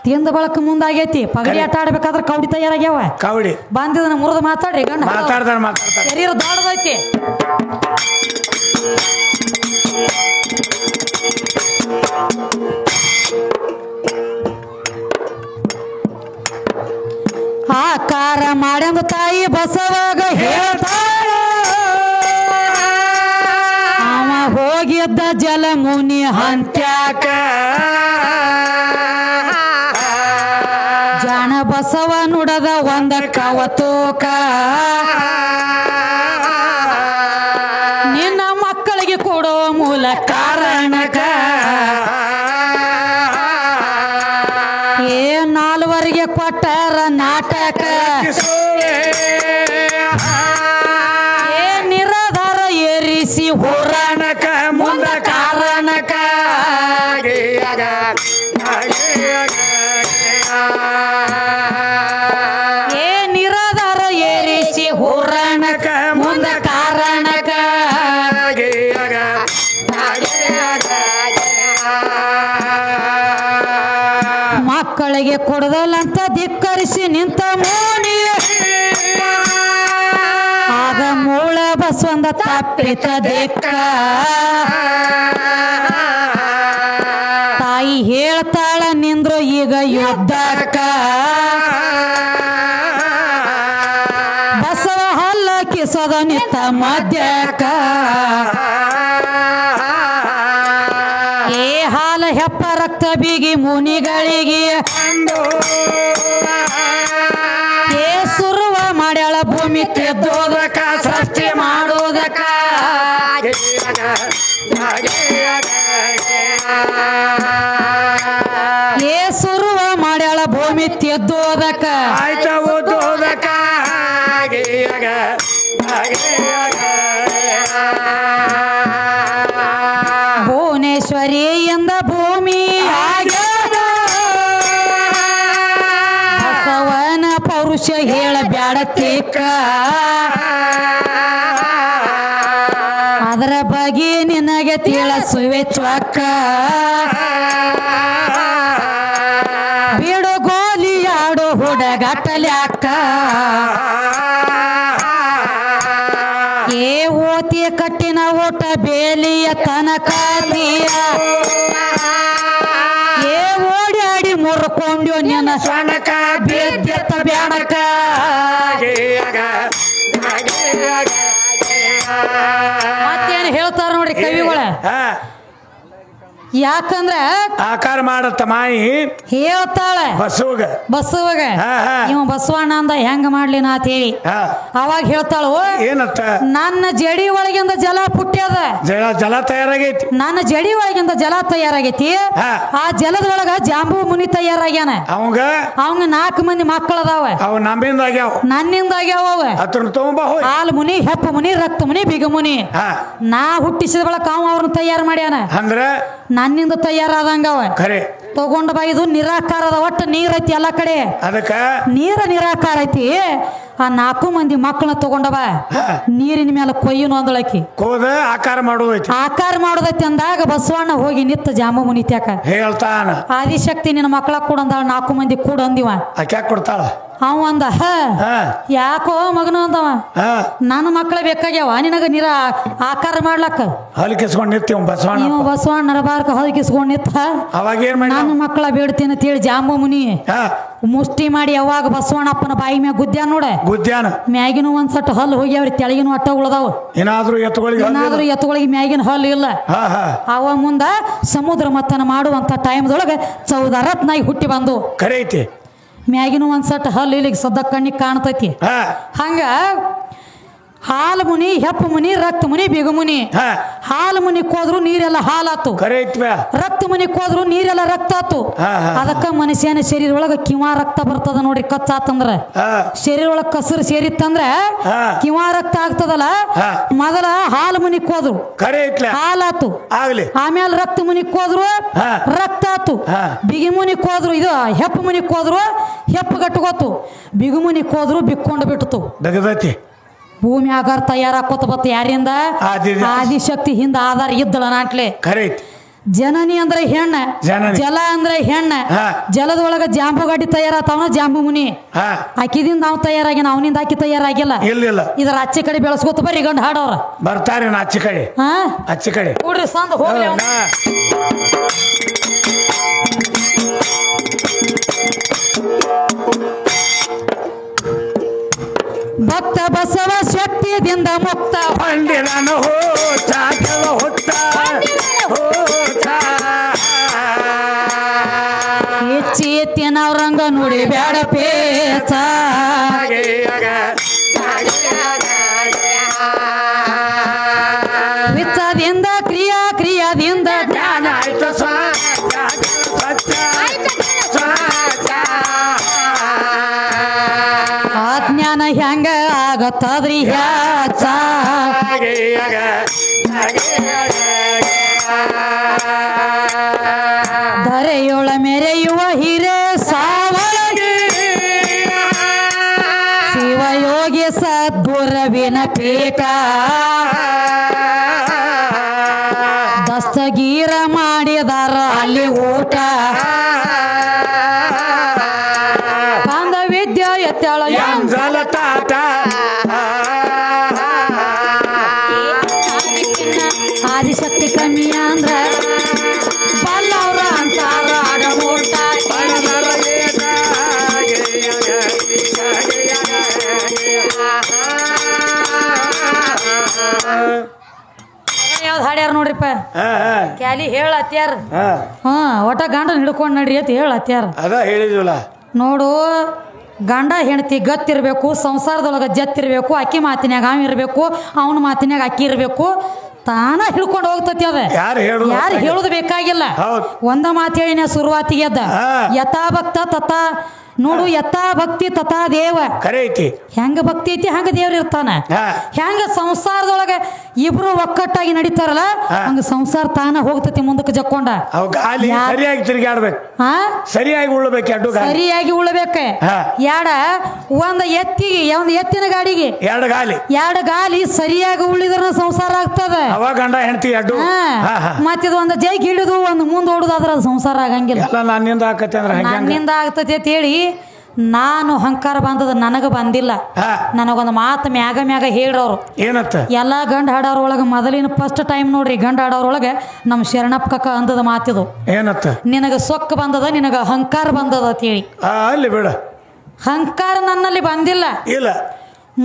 S1: ತಿಂದ ಬಳಕ ಮುಂದಾಗೈತಿ. ಪಗಡಿ ಆಟ ಆಡ್ಬೇಕಾದ್ರೆ ಕೌಡಿ ತಯಾರಾಗ್ಯಾವ.
S2: ಕೌಡಿ
S1: ಬಂದಿದ ಮುರಿದು ಮಾತಾಡ್ರಿ ಗಂಡ ಶರೀರ ದೊಡ್ಡದೈತಿ. ಆಕಾರ ಮಾಡ್ಯಂದ ತಾಯಿ ಬಸವಾಗ ಹೇಳ್ತಾಳ, ಅವ ಹೋಗಿದ್ದ ಜಲಮುನಿ ಹಂತ್ಯಾಕ ಜಾಣ ಬಸವ ನುಡದ ಒಂದ ಕವತೋಕ. ನಿನ್ನ ಮಕ್ಕಳಿಗೆ ಕೊಡೋ ಮೂಲ ಕಾರಣಕ ನಾಲ್ವರಿಗೆ ಕೊಟ್ಟರ ನಾಟಕ ನಿರಾಧಾರ ಏರಿಸಿ ಹೋರಾಣಕ ಮುಂದ ಕಾರಣಕ ನಿರಾಧಾರ ಏರಿಸಿ ಹೋರಾಣಕ ಮುಂದ ಕಾರಣಕ ಮಕ್ಕಳಿಗೆ ಕೊಡದಲ್ಲಂತ ಧಿಕ್ಕರಿಸಿ ನಿಂತ ಮೋನಿ ಆಗ ಮೂಳ ಬಸವಂದ ತಪ್ಪಿತ ದಿಕ್ಕ. ತಾಯಿ ಹೇಳ್ತಾಳ ನಿಂದ್ರು ಈಗ ಯುದ್ಧಕ್ಕ, ಬಸವ ಹಲ್ಲ ಕಿಸದ ನಿಂತ ಮಧ್ಯಕ್ಕ. ಹಾಲ ಹೆಪ್ಪ ರಕ್ತ ಬಿಗಿ ಮುನಿಗಳಿಗೆ ಸುರುವ ಮಾಡ್ಯಾಳ ಭೂಮಿ ತೆದ್ದೋದಕ್ಕ ಸೃಷ್ಟಿ ಮಾಡೋದಕ್ಕ. ಸುರುವ ಮಾಡ್ಯಾಳ ಭೂಮಿ ತೆದ್ದೋದಕ್ಕ ಓದೋದಕ್ಕ. ಭುವನೇಶ್ವರಿ ಎಂದ ಭೂಮಿ ಬಸವನ ಪೌರುಷ ಹೇಳ ಬ್ಯಾಡತಿಕ್ಕ. ಅದರ ಬಗ್ಗೆ ನಿನಗೆ ತಿಳಿಸುವೆ ಚೊಕ್ಕ. ಬಿಡು ಗೋಲಿಯಾಡು ಹುಡುಗಾಟಲ್ಯಾಕ. ಓತಿ ಕಟ್ಟಿನ ಊಟ ಬೇಲಿಯ ತನಕ ಓಡಿ ಮುರ್ಕೊಂಡ್ಯೋ ನಿನ್ನ
S2: ಸಣಕ
S1: ಬಿದ್ದೆತ್ತ ಬ್ಯಾಡಕ ಮತ್ತೇನು ಹೇಳ್ತಾರ ನೋಡ್ರಿ ಕವಿಗಳ ಯಾಕಂದ್ರ
S2: ಆಕಾರ ಮಾಡತ್ತ ಮಾಯಿ
S1: ಹೇಳ್ತಾಳೆ ಬಸವಗ ಇವ ಬಸವಣ್ಣ ಅಂದ ಹೆಂಗ ಮಾಡ್ಲಿ ನಾ ಹೇಳಿ ಅವಾಗ ಹೇಳ್ತಾಳು
S2: ಏನತ್ತ
S1: ನನ್ನ ಜಡಿ ಒಳಗಿಂದ ಜಲ ಪುಟ್ಟ್ಯದ
S2: ಜಲ ತಯಾರಾಗೈತಿ
S1: ನನ್ನ ಜಡಿ ಒಳಗಿಂದ ಜಲ ತಯಾರಾಗೈತಿ ಆ ಜಲದ ಒಳಗ ಜಾಂಬು ಮುನಿ ತಯಾರಾಗ್ಯಾನ
S2: ಅವಂಗ
S1: 4 ಮಂದಿ ಮಕ್ಕಳದಾವ
S2: ಅವ
S1: ನನ್ನಿಂದ ಆಗ್ಯಾವ ಹಾಲು ಮುನಿ ಹೆಪ್ಪ ಮುನಿ ರಕ್ತ ಮುನಿ ಬಿಗ ಮುನಿ ನಾ ಹುಟ್ಟಿಸಿದ ಬಳಕ ಅವ್ರನ್ನ ತಯಾರು ಮಾಡ್ಯಾನ
S2: ಅಂದ್ರ
S1: ನನ್ನಿಂದ ತಯಾರಾದಂಗ ಅವ ತಗೊಂಡ ಬಾ ಇದು ನಿರಾಕಾರದ ಒಟ್ಟ ನೀರ್ ಐತಿ ಎಲ್ಲ ಕಡೆ
S2: ಅದಕ್ಕ
S1: ನೀರ ನಿರಾಕಾರ ಐತಿ ಆ 4 ಮಂದಿ ಮಕ್ಕಳನ್ನ ತಗೊಂಡ ಬಾ ನೀರಿನ ಮೇಲೆ ಕೊಯ್ಯನು ಅಂದಳಕಿ
S2: ಆಕಾರ
S1: ಮಾಡೋದೈತಿ ಅಂದಾಗ ಬಸವಣ್ಣ ಹೋಗಿ ನಿತ್ತ ಜಾಂಬು ಮುನಿ ತ್ಯಾಕ
S2: ಹೇಳ್ತಾನ
S1: ಆದಿಶಕ್ತಿ ನಿನ್ನ ಮಕ್ಕಳ ಕೂಡ ಅಂದಾಳ 4 ಮಂದಿ ಕೂಡ ಅಂದಿವ
S2: ಕೊಡ್ತಾಳ
S1: ಅವ ಅಂದ ಯಾಕೋ ಮಗನು ಅಂದವ ನನ್ನ ಮಕ್ಕಳ ಬೇಕಾಗ್ಯಾವ ನಿನಗ ನೀರ ಆಕಾರ ಮಾಡ್ಲಕ್ಕ
S2: ಹಲಿಕಿಸ್ಕೊಂಡ್ ನಿತ್ತೀವ
S1: ಬಸವಣ್ಣ ನರಬಾರ್ಕ ಹಲಿಕಿಸ್ಕೊಂಡ್ ನಿತ್ತ ನನ್ನ ಮಕ್ಕಳ ಬೇಡ್ತೀನಿ ಅಂತ ಹೇಳಿ ಜಾಂಬು ಮುನಿ ಮುಷ್ಟಿ ಮಾಡಿ ಯಾವಾಗ ಬಸವಣ್ಣಪ್ಪನ ಬಾಯಿ ಮ್ಯಾಗ ಗುದ್ದ್ಯಾನ ಮ್ಯಾಗಿನ ಒಂದ್ ಸಟ್ ಹಲ್ಲು ಹೋಗ್ಯಾವ್ರಿ ತೆಳಗಿನ ಅಟ್ಟ ಉಳದಾವ
S2: ಏನಾದ್ರೂ
S1: ಎತ್ತುಗಳಿಗೆ ಮ್ಯಾಗಿನ ಹಲ್ಲು ಇಲ್ಲ ಅವ ಮುಂದ ಸಮುದ್ರ ಮಥನ ಮಾಡುವಂತ ಟೈಮ್ದೊಳಗ 14 ರತ್ನಾಗಿ ಹುಟ್ಟಿ ಬಂದು
S2: ಕರೆೈತಿ
S1: ಮ್ಯಾಗಿನ ಒಂದ್ ಸಟ್ ಹಲ್ಲು ಇಲ್ಲಿಗೆ ಸದ್ದ ಕಣ್ಣಿಗೆ ಕಾಣ್ತೈತಿ ಹಂಗ ಹಾಲು ಮುನಿ ಹೆಪ್ಪ ಮುನಿ ರಕ್ತ ಮುನಿ ಬಿಗು ಮುನಿ ಹಾಲು ಮುನಿಕ್ ಹೋದ್ರು ನೀರೆಲ್ಲ ಹಾಲಾತು ರಕ್ತ ಮುನಿಕ್ ಹೋದ್ರು ನೀರೆಲ್ಲ ರಕ್ತ ಆತು ಅದಕ್ಕ ಮನುಷ್ಯನ ಶರೀರ ಒಳಗ ಕಿವಾ ರಕ್ತ ಬರ್ತದ ನೋಡ್ರಿ ಕಚ್ಚಾತಂದ್ರ ಶರೀರ ಒಳಗ ಕಸರು ಸೇರಿತ್ತಂದ್ರ ಕಿವಾ ರಕ್ತ ಆಗ್ತದಲ್ಲ ಮೊದಲ ಹಾಲು ಮುನಿಕ್ ಹೋದ್ರು ಹಾಲಾತು ಆಮೇಲೆ ರಕ್ತ ಮುನಿಕ್ ಹೋದ್ರು ರಕ್ತ ಆತು ಬಿಗಿ ಮುನಿಕ್ ಹೋದ್ರು ಇದು ಹೆಪ್ಪ ಮುನಿಕ್ ಹೋದ್ರು ಹೆಪ್ಪ ಗಟ್ಟಗೋತು ಬಿಗು ಮುನಿಕ್ ಹೋದ್ರು ಬಿಕ್ಕೊಂಡು ಬಿಟ್ಟು ಭೂಮಿ ಆಗಾರ ತಯಾರಾಕೋತ ಬತ್ತ ಯಾರಿಂದ ಆದಿಶಕ್ತಿ ಹಿಂದ ಆಧಾರ ಇದ್ದಳ ನಾಟ್ಲೆ ಜನನಿ ಅಂದ್ರೆ ಹೆಣ್ಣ ಜಲ ಅಂದ್ರೆ ಹೆಣ್ಣ ಜಲದೊಳಗ ಜಾಂಬು ಗಾಡಿ ತಯಾರಾತವನ ಜಾಂಬು ಮುನಿ ಆಕಿದಿಂದ ನಾವು ತಯಾರಾಗಿನ ಅವನಿಂದ ಆಕಿ ತಯಾರಾಗಿಲ್ಲ ಇದರ ಆಚೆ ಕಡೆ ಬೆಳೆಸ್ಕೊತ ಬರ್ರಿ ಗಂಡ ಹಾಡವ್ರ
S2: ಬರ್ತಾರೆ ಆಚೆ ಕಡೆ
S1: ನೋಡ್ರಿ ಸಂದ ಹೋಗ್ಲಿ ಭಕ್ತ ಬಸವ ಶಕ್ತಿಯಿಂದ ಮುಕ್ತ
S2: ಹೊಂದಿದನು
S1: ಹೆಚ್ಚಿ ಎತ್ತಿನವ್ರಂಗ ನೋಡಿ ಬ್ಯಾಡ ಪೇಚ ವಿಚ್ಚದಿಂದ ಕ್ರಿಯಾದಿಂದ
S2: ಜ್ಞಾನ ಆಯ್ತು
S1: ಜ್ಞಾನ ಹೆಂಗ ಆಗತ್ತದ್ರಿ ಹ್ಯಾಚ ಧರೆಯೊಳ ಮೆರೆಯುವ ಹಿರೇ ಸಾವಳಗಿ ಶಿವಯೋಗಿ ಸದ್ಗುರವಿನ ಪೀಠ ದಸ್ತಗೀರ ಮಾಡಿದಾರ ಅಲ್ಲಿ ಊಟ ವಿದ್ಯಾ ಎತ್ತಾಳ ಆದಿಶಕ್ತಿ ಕಮ್ಮಿ ಅಂದ್ರ ಬಲ್ಲವ್ರ ಅಂತಾರ ಯಾವ್ದು ಹಾಡ್ಯಾರ ನೋಡ್ರಿಪ್ಪ ಕ್ಯಾಲಿ ಹೇಳತ್ಯಾರ ಒಟ್ಟ ಗಂಡ ಹಿಡ್ಕೊಂಡ್ ನಡ್ರಿ ಅಂತ ಹೇಳತ್ಯಾರ
S2: ಹೇಳಿದ್ವಲ್ಲ
S1: ನೋಡು ಗಂಡ ಹೆಂಡತಿ ಗತ್ತಿರ್ಬೇಕು ಸಂಸಾರದೊಳಗ ಜತ್ತಿರ್ಬೇಕು ಅಕ್ಕಿ ಮಾತಿನ್ಯಾಗ ಅವ ಇರ್ಬೇಕು ಅವನ ಮಾತಿನ್ಯಾಗ ಅಕ್ಕಿ ಇರ್ಬೇಕು ತಾನ ಹಿಡ್ಕೊಂಡು ಹೋಗ್ತತಿ ಅದ ಯಾರು ಹೇಳುದು ಬೇಕಾಗಿಲ್ಲ ಒಂದ ಮಾತು ಹೇಳಿನ ಶುರುವಾತಿಗೆ ಅದ ಯಥಾ ಭಕ್ತ ತಥಾ ನೋಡು ಯಥಾ ಭಕ್ತಿ ತಥಾ ದೇವ ಹೆಂಗ ಭಕ್ತಿ ಐತಿ ಹಂಗ ದೇವ್ರ ಇರ್ತಾನ ಹೆಂಗ ಸಂಸಾರದೊಳಗ ಇಬ್ರು ಒಕ್ಕಟ್ಟಾಗಿ ನಡೀತಾರಲ್ಲ ಹಂಗ ಸಂಸಾರ ತಾನ ಹೋಗ್ತತಿ ಮುಂದಕ್ಕೆ ಜಕ್ಕೊಂಡ
S2: ಸರಿಯಾಗಿ ತಿರುಗಾಡ್ಬೇಕು ಸರಿಯಾಗಿ ಉಳ್ಬೇಕು
S1: ಸರಿಯಾಗಿ ಉಳ್ಬೇಕ ಒಂದ್ ಎತ್ತಿನ ಗಾಡಿಗೆ ಎರಡು ಗಾಲಿ ಸರಿಯಾಗಿ ಉಳಿದ್ರ ಸಂಸಾರ ಆಗ್ತದ
S2: ಗಂಡ ಹೆಂಡತಿ
S1: ಮತ್ತಿದ ಒಂದ್ ಜೈಗ್ ಹಿಡಿದು ಒಂದ್ ಮುಂದ್ ಓಡುದಾದ್ರ ಸಂಸಾರ ಆಗಂಗಿಲ್ಲ
S2: ನನ್ನಿಂದ
S1: ಆಗ್ತತಿ ಅಂತ ಹೇಳಿ ನಾನು ಅಹಂಕಾರ ಬಂದದ ನನಗ ಬಂದಿಲ್ಲ. ನನಗೊಂದು ಮಾತು ಮ್ಯಾಗ ಮ್ಯಾಗ ಹೇಳ್ರವ್ರು
S2: ಏನತ್ತ
S1: ಎಲ್ಲಾ ಗಂಡ ಹಾಡೋರೊಳಗ ಮೊದಲಿನ ಫಸ್ಟ್ ಟೈಮ್ ನೋಡ್ರಿ ಗಂಡ ಹಾಡೋರೊಳಗೆ ನಮ್ಮ ಶರಣಪ್ಪ ಕಕ್ಕ ಅಂದದ ಮಾತಿದು
S2: ಏನತ್ತ
S1: ನಿನಗ ಸೊಕ್ಕ ಬಂದದ ನಿನಗ ಅಹಂಕಾರ ಬಂದದ ಅಂತೇಳಿ.
S2: ಅಲ್ಲಿ ಬೇಡ
S1: ಅಹಂಕಾರ ನನ್ನಲ್ಲಿ ಬಂದಿಲ್ಲ.
S2: ಇಲ್ಲ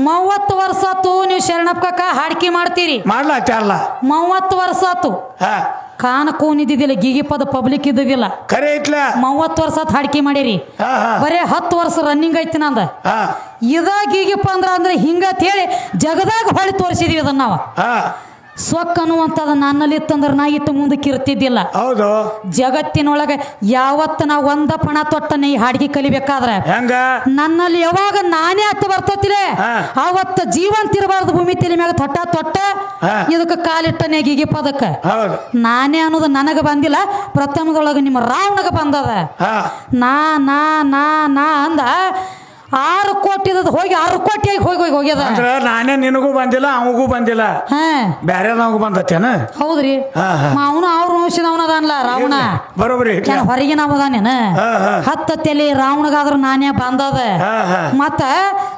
S1: 30 ವರ್ಷ ಆತು ನೀವು ಶರಣಪ್ಪ ಕಕ್ಕ ಹಾಡ್ಕಿ ಮಾಡ್ತೀರಿ
S2: ಮಾಡ್ಲಾಚಾರಲ್ಲ
S1: 30 ವರ್ಷ ಆತು ಕಾನಕೂನ್ ಇದ್ದಿದ್ದಿಲ್ಲ ಗೀಗಿಪದ ಪಬ್ಲಿಕ್ ಇದ್ದಿದ್ದಿಲ್ಲ
S2: ಖರೆ ಐತ್ಲ
S1: 30 ವರ್ಷ ಆತ್ ಹಾಡ್ಕಿ ಮಾಡೀರಿ ಬರೇ 10 ವರ್ಷ ರನ್ನಿಂಗ್ ಐತಿ ನಂದ ಇದ ಗೀಗಿಪ್ಪ ಅಂದ್ರೆ ಹಿಂಗತ್ ಹೇಳಿ ಜಗದಾಗ ಹೊಳಿ ತೋರಿಸಿದೀವಿ ಅದನ್ನ ನಾವು ಸೊಕ್ಕ ಅನ್ನುವಂಥದ್ದು ನನ್ನಲ್ಲಿ ಇತ್ತಂದ್ರೆ ನಾ ಇಟ್ಟು ಮುಂದಕ್ಕೆ ಇರ್ತಿದ್ದಿಲ್ಲ.
S2: ಹೌದು
S1: ಜಗತ್ತಿನೊಳಗೆ ಯಾವತ್ತು ನಾವು ಒಂದ ಪಣ ತೊಟ್ಟನೆ ಈ ಹಾಡಿಗೆ ಕಲಿಬೇಕಾದ್ರೆ
S2: ಹೆಂಗ
S1: ನನ್ನಲ್ಲಿ ಯಾವಾಗ ನಾನೇ ಹತ್ತು ಬರ್ತತಿಲೆ ಅವತ್ತ ಜೀವಂತ ಇರಬಾರ್ದು ಭೂಮಿ ತಲೆ ಮ್ಯಾಗ ತೊಟ್ಟ ಇದಕ್ಕೆ ಕಾಲಿಟ್ಟನೆ ಗೀಗಿ ಪದಕ್ಕ ನಾನೇ ಅನ್ನೋದು ನನಗ ಬಂದಿಲ್ಲ. ಪ್ರಥಮದೊಳಗೆ ನಿಮ್ಮ ರಾವಣಗ ಬಂದದ ನಾ ನಾ ನಾ ನಾ ಅಂದ 6 ಕೋಟಿ ಹೋಗಿ 6 ಕೋಟಿ ಹೋಗ್ಯದ.
S2: ನಾನೇ ನಿನಗೂ ಬಂದಿಲ್ಲ ಅವಗೂ ಬಂದಿಲ್ಲ ಬ್ಯಾರೆ ನಾವು ಬಂದತ್ತೇನ.
S1: ಹೌದ್ರಿ ಅವನು ಅವ್ರ ವಂಶದವನದಲ್ಲ ರಾವಣ
S2: ಬರೋಬ್ರಿ
S1: ಹೊರಗಿನವದಾನೇನ 10 ತಲೆ ರಾವಣಗಾದ್ರ ನಾನೇ ಬಂದದ. ಮತ್ತ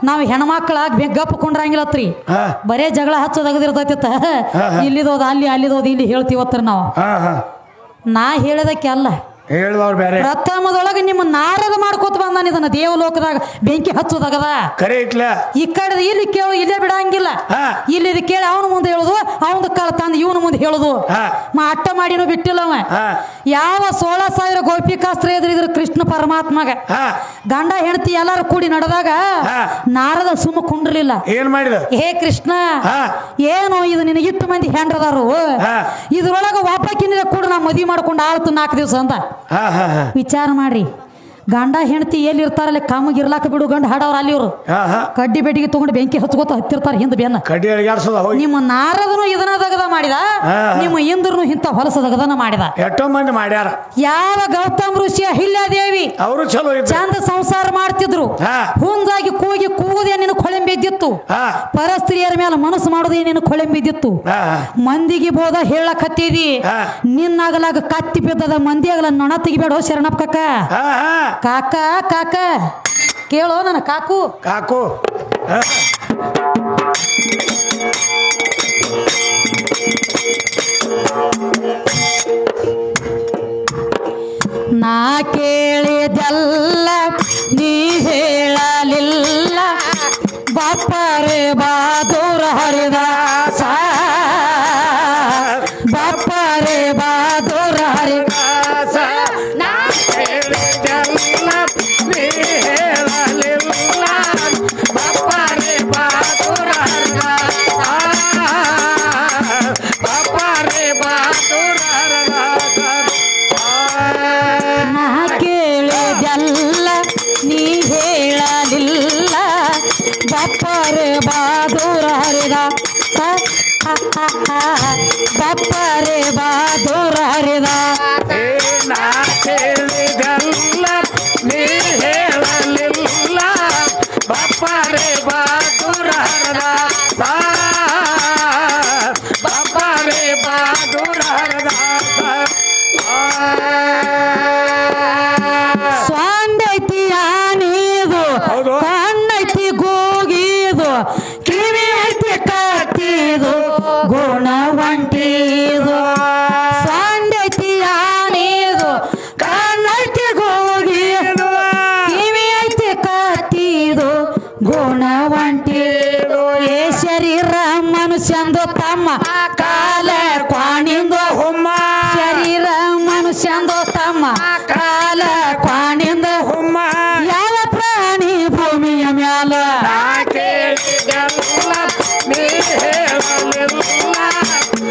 S1: ನಾವ್ ಹೆಣ್ಮಕ್ಳಾಗ ಗಪ್ಪ ಕೊಂಡ್ರಂಗಿಲ್ಲತ್ರಿ ಬರೇ ಜಗಳ ಹಚ್ಚೋದಾಗದಿರ್ತೈತಿತ್ತ ಇಲ್ಲಿದೋದ ಅಲ್ಲಿ ಅಲ್ಲಿದೋದ ಇಲ್ಲಿ ಹೇಳ್ತೀವತ್ತರ ನಾವು. ನಾ ಹೇಳದಕ್ಕೆ ಅಲ್ಲ
S2: ಹೇಳಿದವ್ರು ಬೇರೆ.
S1: ಪ್ರಥಮದೊಳಗೆ ನಿಮ್ಮ ನಾರದ ಮಾಡ್ಕೋತ ಬಂದಾನ ಇದನ್ನ ದೇವಲೋಕದಾಗ ಬೆಂಕಿ ಹಚ್ಚೋದಾಗದ
S2: ಕರೆ ಇಟ್ಲ
S1: ಈ ಕಡೆ ಇಲ್ಲಿ ಕೇಳು ಇಲ್ಲೇ ಬಿಡಂಗಿಲ್ಲ. ಇಲ್ಲಿ ಕೇಳಿ ಅವನ ಮುಂದೆ ಹೇಳುದು ಅವನ ಕಾಲ ತಂದು ಇವನ ಮುಂದೆ ಹೇಳುದು ಅಟ್ಟ ಮಾಡಿನೂ ಬಿಟ್ಟಿಲ್ಲ ಅವ. ಯಾವ 16,000 ಗೋಪಿಕಾಸ್ತ್ರ ಎದುರಿದ್ರು ಕೃಷ್ಣ ಪರಮಾತ್ಮಗ ಗಂಡ ಹೆಂಡತಿ ಎಲ್ಲಾರು ಕೂಡಿ ನಡೆದಾಗ ನಾರದ ಸುಮ್ಮ ಕುಂಡ್ರಲಿಲ್ಲ.
S2: ಏನ್ ಮಾಡಿದ
S1: ಹೇ ಕೃಷ್ಣ ಏನು ಇದು ನಿನಗೆ ಇಟ್ಟು ಮಂದಿ ಹೆಂಡ್ರದಾರು ಇದ್ರೊಳಗ ಒಬ್ಬಕಿನ ಕೂಡ ನಾ ಮದ್ವಿ ಮಾಡ್ಕೊಂಡು ಆಳ್ತು 4 ದಿವಸ ಅಂತ ವಿಚಾರ ಮಾಡ್ರಿ. ಗಂಡ ಹೆಂಡತಿ ಎಲ್ಲಿ ಇರ್ತಾರಲ್ಲ ಕಾಮಗ್ ಇರ್ಲಾಕ ಬಿಡು ಗಂಡ ಹಾಡವ್ರ ಅಲ್ಲಿ ಇವ್ರು ಕಡ್ಡಿ ಬೆಟ್ಟಿಗೆ ತಗೊಂಡು ಬೆಂಕಿ ಹಚ್ಕೋತ ಹತ್ತಿರ್ತಾರ ಹಿಂದ ಬೆನ್ನ
S2: ಕಡ್ಡಿ
S1: ನಿಮ್ಮ ನಾರದನು ಇದನ್ನ ದಗದ ಮಾಡಿದ ನಿಮ್ಮ ಇಂದ್ರನು ಇಂಥ ಹೊಲಸದಗದನ ಮಾಡಿದ.
S2: ಎಷ್ಟೋ ಮಂದಿ ಮಾಡ್ಯಾರ.
S1: ಯಾವ ಗೌತಮ್ ಋಷಿ ಅಹಿಲ್ಯಾದೇವಿ
S2: ಅವರು ಚಲೋ
S1: ಚಂದ ಸಂಸಾರ ಮಾಡ್ತಿದ್ರು. ಹುಂದಾಗಿ ಕೂಗಿ ಕೂಗುದೇ ನಿನ್ನ ಕೊಳೆಂಬಿದ್ದಿತ್ತು. ಪರಸ್ತ್ರೀಯರ ಮೇಲೆ ಮನಸ್ಸು ಮಾಡುದೇ ನಿನ್ನ ಕೊಳೆಂಬಿದ್ದಿತ್ತು. ಮಂದಿಗೆ ಬೋಧ ಹೇಳಕ್ ಹತ್ತಿದಿ ನಿನ್ನಾಗಲಾಗ ಕತ್ತಿ ಬಿದ್ದದ ಮಂದಿ ಆಗಲ ನೊಣ ತೆಗಿಬೇಡ ಶರಣಪ್ಪ ಕಕ್ಕ ಕಾಕ ಕಾಕ ಕೇಳೋ ನನ್ನ ಕಾಕು
S2: ಕಾಕು
S1: ನಾ ಕೇಳಿದಲ್ಲ ನೀ ಹೇಳಲಿಲ್ಲ ಬಾಪರೆ ಬಾದೂರ ಹರಿದಾಸ ಬಾಪರೆ ಬಾದೂರ ಹರಿದಾಸ ಬಪ್ಪರೆ ಬಾದೂರ ಹರಿದ ಬಪ್ಪರೆ ಬಾದೂರ ಹರಿದ
S2: ಹೇಳಿದಲ್ಲ ನೀ ಹೇಳಲಿಲ್ಲ ಬಪ್ಪರೆ ಬಾದೂರ ಹರಿದ ಬಪ್ಪರೆ ಬಾದೂರ ಹರಿದ
S1: ಸ್ವಾಂಡೈತಿ ಆನೀದು ಕಣ್ಣೈತಿ ಗೋಗಿದು ಕಿವಿ ಐತಿ ಕತ್ತಿದು ಗುಣ ಒಂಟಿದು ಸ್ವಾಂಡೈತಿ ಆನೀದು ಕಣ್ಣೈತಿ ಗೋಗಿದು ಕಿವಿ ಐತಿ ಕತ್ತಿದು ಗುಣ ಒಂಟಿದು ಏ ಶರೀರ ಮನುಷ್ಯಂದು ತಮ್ಮ ಕಾಲ ಕ್ವಾಣಿಂದು ಹುಮ್ಮ ಶರೀರ ಮನುಷ್ಯಂದು ತಮ್ಮ ಕಾಲ ಕ್ವಾಣಿಂದ ಹುಮ್ಮ ಯಾವ ಪ್ರಾಣಿ ಭೂಮಿಯ ಮ್ಯಾಲ
S2: ನೀ ಹೇಳಲಿಲ್ಲ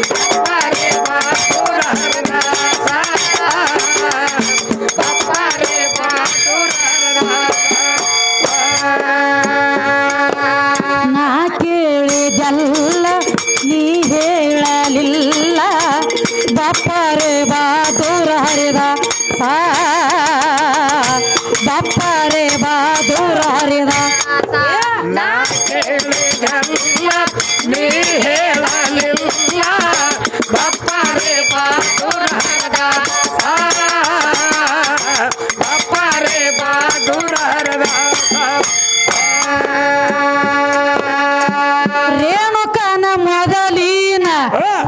S2: ಬಪ್ಪರೆ ಬಾದೂರ ಹರಿದಾಸ ಬಪ್ಪರೆ ಬಾದೂರ
S1: ನಾ ಕೇಳಿದಲ್ಲ ನೀ ಹೇಳಲಿಲ್ಲ ಬಪ್ಪರೆ ಬಾದೂರ ಹರಿದ ಬಪ್ಪರೆ ಬಾದೂರ ಹರಿದ
S2: ನಾ ಕೇಳಿದಲ್ಲ ನೀ ಹೇಳಲಿಲ್ಲ ಬಪ್ಪರೆ ಬಾದೂರ ಹರಿದಾಸ ಬಪ್ಪರೆ ಬಾದೂರ ಹರಿದಾಸ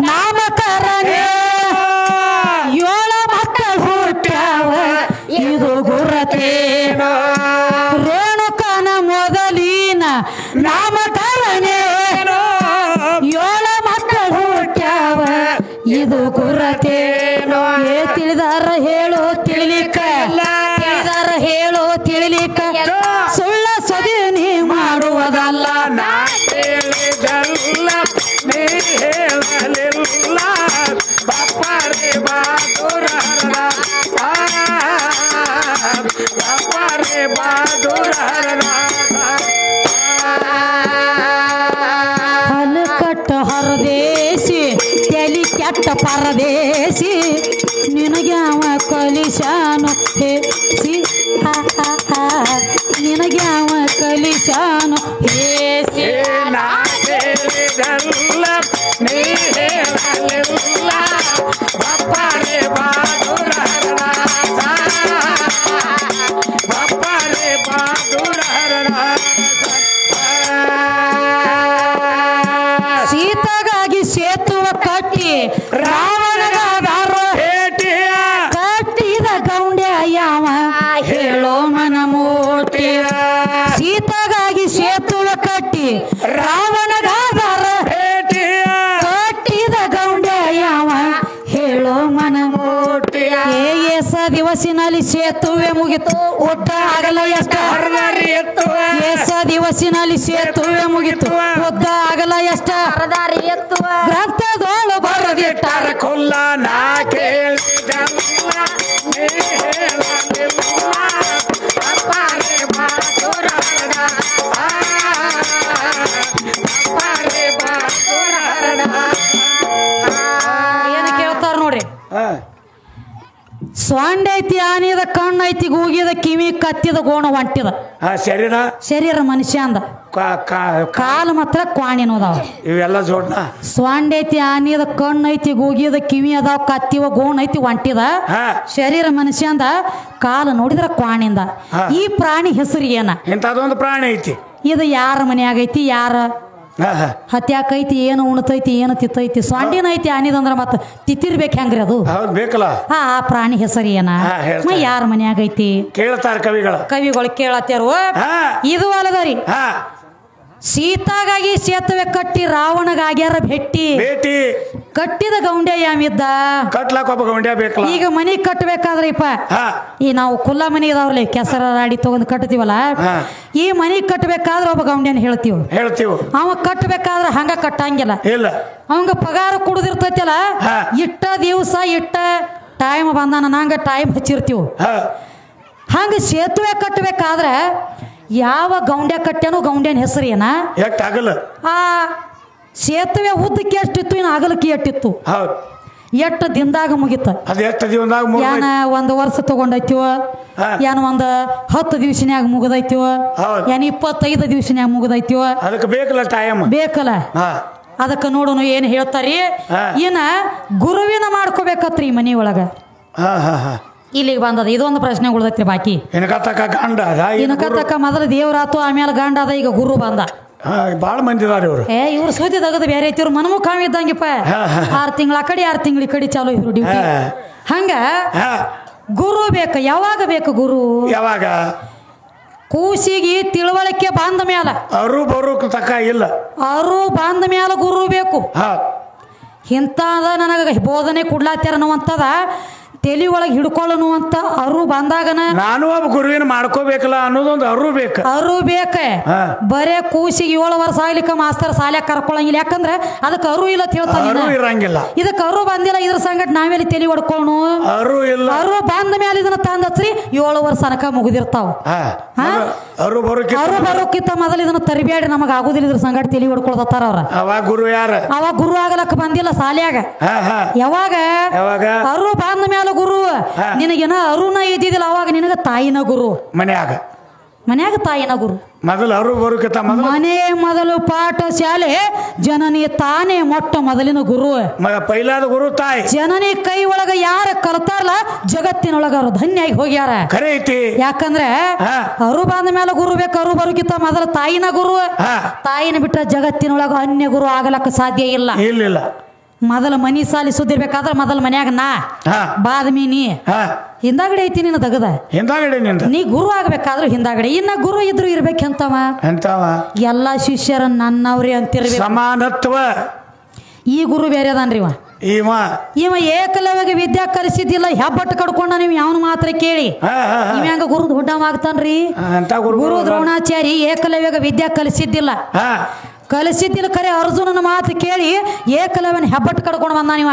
S1: ನಾಮಕರಣ ಏಳು ಮಕ್ಕಳು ಹುಟ್ಟ್ಯಾವ ಇದು ಗುರತೇನ ರೇಣುಕನ ಮೊದಲಿನ ನಾಮಕರಣ ಏಳು ಮಕ್ಕಳು ಹುಟ್ಟ್ಯಾವ ಇದು ಗುರತೇನೋ ತಿಳಿದಾರ ಹೇಳು ತಿಳಿಲಿಕ್ಕ ತಿಳಿದಾರ ಹೇಳು ತಿಳಿಲಿಕ್ಕ ಸುಳ್ಳ ಸದಿ ನೀ ಮಾಡುವುದಲ್ಲ
S2: ನಾ ಹೇಳಿದಲ್ಲ ನೀ ಹೇಳಲಿಲ್ಲ ಬಪ್ಪರೆ ಬಾದುರರ ಬಪ್ಪರೆ ಬಾದುರರ
S1: ಹಲಕಟ್ಟ ಹರದೇಶಿ ತಲಿ ಕೆಟ್ಟ ಪರದೇಶಿ ನಿನಗೆ ಅವ ಕಲಿಶಾನು ಹೇಸಿ ನಿನಗೆ ಅವ ಕಲಿಶಾನು ಹೇಸಿ
S2: ನಾ ಹೇಳಿದಲ್ಲ ನೀ ಹೇಳಲಿಲ್ಲ ಬಪ್ಪರೆ ಬಾದುರರ ಬಪ್ಪರೆ ಬಾದುರರ
S1: ಸೀತೆಗಾಗಿ ಸೇತುವ ಕಟ್ಟಿ ರಾವಣಗಾದಾರ
S2: ಭೇಟಿಯ
S1: ಕಟ್ಟಿದ ಗೌಂಡ್ಯ ಯಾವ ಹೇಳೋ ಮನ ಮೂರ್ತಿ ಸೀತೆಗಾಗಿ ಸೇತುವ ಕಟ್ಟಿ ರಾವಣಗಾದಾರ
S2: ಭೇಟಿಯ
S1: ಕಟ್ಟಿದ ಗೌಂಡ್ಯ ಯಾವ ಹೇಳೋ ಮನ
S2: ಮೂರ್ತಿಯ
S1: ಏಸ ದಿವಸಿನಲ್ಲಿ ಸೇತುವೆ ಮುಗಿತು ಉದ್ದ ಆಗಲ ಎಷ್ಟ
S2: ಹರದಾರಿ ಎತ್ತುವ
S1: ಏಸ ದಿವಸಿನಲ್ಲಿ ಸೇತುವೆ ಮುಗಿತು ಉದ್ದ ಆಗಲ ಎಷ್ಟ
S3: ಹರದಾರಿ ಎತ್ತುವ
S1: ಗ್ರಂಥದೋಳು
S2: ಬರದಿಟ್ಟಾರ ಕೊಲ್ಲ ನಾ ಕೇಳಿದಲ್ಲ ನೀ ಹೇಳಲಿಲ್ಲ ಬಪ್ಪರೆ ಬಾದುರರ ಬಪ್ಪರೆ ಬಾದುರರ
S1: ಏನು ಕೇಳ್ತಾರ ನೋಡ್ರಿ ಸ್ವಾಂಡ ಐತಿ ಆನಿದ ಕಣ್ಣು ಐತಿ ಗೂಗಿದ ಕಿವಿ ಕತ್ತಿದ ಗೋಣ ಒಂಟಿದ
S2: ಶರೀರ
S1: ಶರೀರ ಮನುಷ್ಯ ಅಂದ ಕಾಲು ಮಾತ್ರ ಕ್ವಾಣಿನೋದಾವ
S2: ಇವೆಲ್ಲ ಜೋಡ್ನ
S1: ಸ್ವಾಂಡ ಐತಿ ಆನಿದ ಕಣ್ಣು ಐತಿ ಗೂಗಿದ ಕಿವಿ ಅದಾವ ಕತ್ತಿವ ಗೋಣ ಐತಿ ಒಂಟಿದ ಶರೀರ ಮನುಷ್ಯ ಅಂದ ಕಾಲು ನೋಡಿದ್ರ ಕ್ವಾಣಿಂದ ಈ ಪ್ರಾಣಿ ಹೆಸರು ಏನ
S2: ಇಂಥದೊಂದು ಪ್ರಾಣಿ ಐತಿ
S1: ಇದು ಯಾರ ಮನ್ಯಾಗ ಐತಿ ಯಾರ ಹತ್ಯಾಕೈತಿ ಏನು ಉಣ್ತೈತಿ ಏನು ತಿತ್ತೈತಿ ಸ್ವಾಂಡಿನ ಐತಿ ಆನಿದಂದ್ರ ಮತ್ತ ತಿತ್ತಿರ್ಬೇಕು ಹೆಂಗ್ರಿ ಅದು
S2: ಹೌದು ಬೇಕಲ್ಲ
S1: ಆ ಪ್ರಾಣಿ ಹೆಸರು ಏನ ಯಾರ ಮನ್ಯಾಗ ಐತಿ
S2: ಕೇಳ್ತಾರ
S1: ಕವಿಗಳು ಕೇಳತ್ತಾರು ಇದು ಅಲ್ಲದರಿ ಸೀತಾಗಾಗಿ ಸೇತುವೆ ಕಟ್ಟಿ ರಾವಣಗಾಗ್ಯಾರ ಭೇಟಿ ಕಟ್ಟಿದ ಗೌಂಡ್ಯ ಯಾಮಿದ್ದ
S2: ಕಟ್ಲಾಕ ಒಬ್ಬ ಗೌಂಡ್ಯ ಬೇಕಲ್ಲ
S1: ಈಗ ಮನಿ ಕಟ್ಟಬೇಕಾದ್ರಿಪ್ಪ ಈ ನಾವು ಕುಲ್ಲ ಮನಿ ಇದಾವ್ರಲ್ಲ ಕೆಸರ ರಾಡಿ ತಗೊಂಡ್ ಕಟ್ತೀವಲ್ಲ ಈ ಮನಿ ಕಟ್ಟಬೇಕಾದ್ರೆ ಒಬ್ಬ ಗೌಂಡ್ಯನ ಹೇಳ್ತೀವಿ ಅವ ಕಟ್ಟಬೇಕಾದ್ರೆ ಹಂಗ ಕಟ್ಟಂಗಿಲ್ಲ
S2: ಇಲ್ಲ
S1: ಅವಂಗ ಪಗಾರ ಕುಡ್ದಿರ್ತೈತಲ್ಲ ಇಟ್ಟ ದಿವಸ ಇಟ್ಟ ಟೈಮ್ ಬಂದಾನ ನಂಗ ಟೈಮ್ ಹಚ್ಚಿರ್ತೀವಿ ಹಂಗ ಸೇತುವೆ ಕಟ್ಟಬೇಕಾದ್ರೆ ಯಾವ ಗೌಂಡ್ಯ ಕಟ್ಟ್ಯಾನೋ ಗೌಂಡ್ಯನ ಹೆಸರು ಏನ
S2: ಆಗಲ್ಲ
S1: ಆ ಸೇತುವೆ ಉದ್ದಕ್ಕೆ ಎಷ್ಟಿತ್ತು ಇನ್ನು ಅಗಲಕ್ಕೆ ಎಷ್ಟಿತ್ತು ಎಷ್ಟು ದಿನದಾಗ ಮುಗಿತ
S2: ಅದು ಎಷ್ಟು ದಿನದಾಗ
S1: ಏನ ಒಂದು ವರ್ಷ ತಗೊಂಡೈತಿವ ಏನ ಒಂದು 10 ದಿವಸನ್ಯಾಗ ಮುಗದೈತಿವ ಏನ 25 ದಿವಸನ್ಯಾಗ ಮುಗದೈತಿವ
S2: ಅದಕ್ಕೆ ಬೇಕಲ್ಲ ಟೈಮ್
S1: ಬೇಕಲ್ಲ ಅದಕ್ಕೆ ನೋಡೋಣ ಏನ್ ಹೇಳ್ತಾರಿ ಏನ ಗುರುವಿನ ಮಾಡ್ಕೋಬೇಕತ್ರಿ ಈ ಮನಿ ಒಳಗ ಇಲ್ಲಿಗೆ ಬಂದದ ಇದೊಂದು ಪ್ರಶ್ನೆ ಉಳ್ದೈತ್ರಿ ಬಾಕಿ ಇನ್ಕತ್ತಕ್ಕ ಮೊದಲು ದೇವ್ರಾತು ಆಮೇಲೆ ಗಂಡ ಅದ ಈಗ ಗುರು ಬಂದ
S2: ಬಾಳ ಮಂದಿ ಇದಾರೆ ಇವ್ರು
S1: ಇವ್ರು ಸೂತಿ ತಗದು ಬೇರೆ ಐತಿ ಇವ್ರು ಮನಮುಖ ಇದ್ದಂಗಿಪ್ಪ 6 ತಿಂಗಳ ಆ ಕಡೆ 6 ತಿಂಗಳ ಈ ಕಡೆ ಚಾಲು ಇವ್ರು ಡ್ಯೂಟಿ ಹಂಗ ಗುರು ಬೇಕು ಯಾವಾಗ ಬೇಕು ಗುರು
S2: ಯಾವಾಗ
S1: ಕೂಸಿಗೆ ತಿಳುವಳಿಕೆ ಬಂದ ಮ್ಯಾಲ
S2: ಅವರು ಬರೋಕ್ ತಕ್ಕ ಇಲ್ಲ
S1: ಅವರು ಬಂದ ಮ್ಯಾಲ ಗುರು ಬೇಕು ಇಂಥದ ನನಗ ಬೋಧನೆ ಕೊಡ್ಲಾತ್ಯಾರ ಅನ್ನುವಂಥದ ತಲೆ ಒಳಗೆ ಹಿಡ್ಕೊಳ್ಳೋನು ಅಂತ ಅರು ಬಂದಾಗನ
S2: ನಾನು ಒಬ್ಬ ಗುರುವಿನ ಮಾಡ್ಕೋಬೇಕಲ್ಲ ಅನ್ನೋದೊಂದು ಅರು ಬೇಕ
S1: ಬರೇ ಕೂಸಿಗೆ 7 ವರ್ಷ ಆಗ್ಲಿಕ್ಕ ಮಾಸ್ತರ್ ಸಾಲ್ಯಾಗ ಕರ್ಕೊಳಂಗಿಲ್ಲ ಯಾಕಂದ್ರೆ ಅದಕ್ಕೆ ಅರು ಇಲ್ಲ
S2: ಇರಂಗಿಲ್ಲ
S1: ಇದಕ್ಕೆ ಅರು ಬಂದಿಲ್ಲ ಇದ್ರ ಸಂಗಟ ನಾವೆಲ್ಲಿ ತಲೆ ಹೊಡ್ಕೊಳ್ಳೋನು ಅರು ಬಂದ ಮೇಲೆ ಇದನ್ನ ತಂದಚ್ರಿ 7 ವರ್ಷ ತನಕ ಮುಗಿದಿರ್ತಾವ
S2: ಅರು
S1: ಬರೋಕ್ಕಿಂತ ಮೊದಲು ಇದನ್ನ ತರಬೇಡಿ ನಮಗ ಆಗುದಿಲ್ಲ ಇದ್ರ ಸಂಗಟ ತಲೆ ಹೊಡ್ಕೊಳ್ತಾರ ಅವ್ರ ಅವಾಗ ಗುರು ಆಗಲಕ್ಕ ಬಂದಿಲ್ಲ ಸಾಲ್ಯಾಗ ಯಾವಾಗ ಅರು ಬಂದ ಮೇಲೆ ಗುರು ನಿನಗೇನ ಅರುಣ ಇದ್ದಿದ್ದಿಲ್ಲ ಅವಾಗ ನಿನಗ ತಾಯಿನ ಗುರು ಮನ್ಯಾಗ ತಾಯಿನ ಗುರು
S2: ಮೊದಲು ಅರು ಬರೋಕ್ಕಿಂತ
S1: ಮನೆ ಮೊದಲು ಪಾಠ ಶಾಲೆ ಜನನಿ ತಾನೇ ಮೊಟ್ಟ ಮೊದಲಿನ ಗುರು
S2: ಪೈಲಾದ ಗುರು ತಾಯಿ
S1: ಜನನಿ ಕೈ ಒಳಗ ಯಾರ ಕಲ್ತಾರಲ್ಲ ಜಗತ್ತಿನೊಳಗ ಅವ್ರು ಧನ್ಯ ಆಗಿ ಹೋಗ್ಯಾರ
S2: ಖರೆ ಐತಿ
S1: ಯಾಕಂದ್ರೆ ಅರು ಬಂದ ಮೇಲೆ ಗುರು ಬೇಕು ಅರು ಬರೋಕ್ಕಿಂತ ಮೊದಲ ತಾಯಿನ ಗುರು ತಾಯಿನ ಬಿಟ್ಟ ಜಗತ್ತಿನೊಳಗ ಅನ್ಯ ಗುರು ಆಗಲಕ್ಕ ಸಾಧ್ಯ ಇಲ್ಲ ಮೊದಲ ಮನಿ ಸಾಲಿ ಸುದ್ದಿರ್ಬೇಕಾದ್ರೆ ಮೊದಲ ಮನ್ಯಾಗ ನಾ ಬಾದ್ಮಿ ನೀ ಹಿಂದಾಗಡೆ ಐತಿ ನೀನು ತಗದ
S2: ಹಿಂದಾಗಡೆ
S1: ನೀ ಗುರು ಆಗ್ಬೇಕಾದ್ರೂ ಹಿಂದಾಗಡೆ ಇನ್ನ ಗುರು ಇದ್ರು ಇರ್ಬೇಕಂತವ ಎಲ್ಲಾ ಶಿಷ್ಯರ ನನ್ನವ್ರಿ ಅಂತಿರ್ಬೇಕು
S2: ಸಮಾನತ್ವ.
S1: ಈ ಗುರು ಬೇರೆ ಅದಾನ್ರಿ ಇವ ಏಕಲವ್ಯಗೆ ವಿದ್ಯಾ ಕಲಿಸಿದ್ದಿಲ್ಲ ಹೆಬ್ಬಟ್ಟು ಕಡ್ಕೊಂಡ ನೀವು ಯಾವನ ಮಾತ್ರ ಕೇಳಿ ಇವ ಹೆಂಗ ಗುರು ದೊಡ್ಡವಾಗ್ತಾನ್ರಿ. ಗುರು ದ್ರೋಣಾಚಾರಿ ಏಕಲವ್ಯಗೆ ವಿದ್ಯಾ ಕಲಿಸಿದ್ದಿಲ್ಲ ಖರೆ ಅರ್ಜುನನ ಮಾತು ಕೇಳಿ ಏಕಲವ್ಯನ ಹೆಬ್ಬಟ್ಟು ಕಡ್ಕೊಂಡು ಬಂದ ನೀವ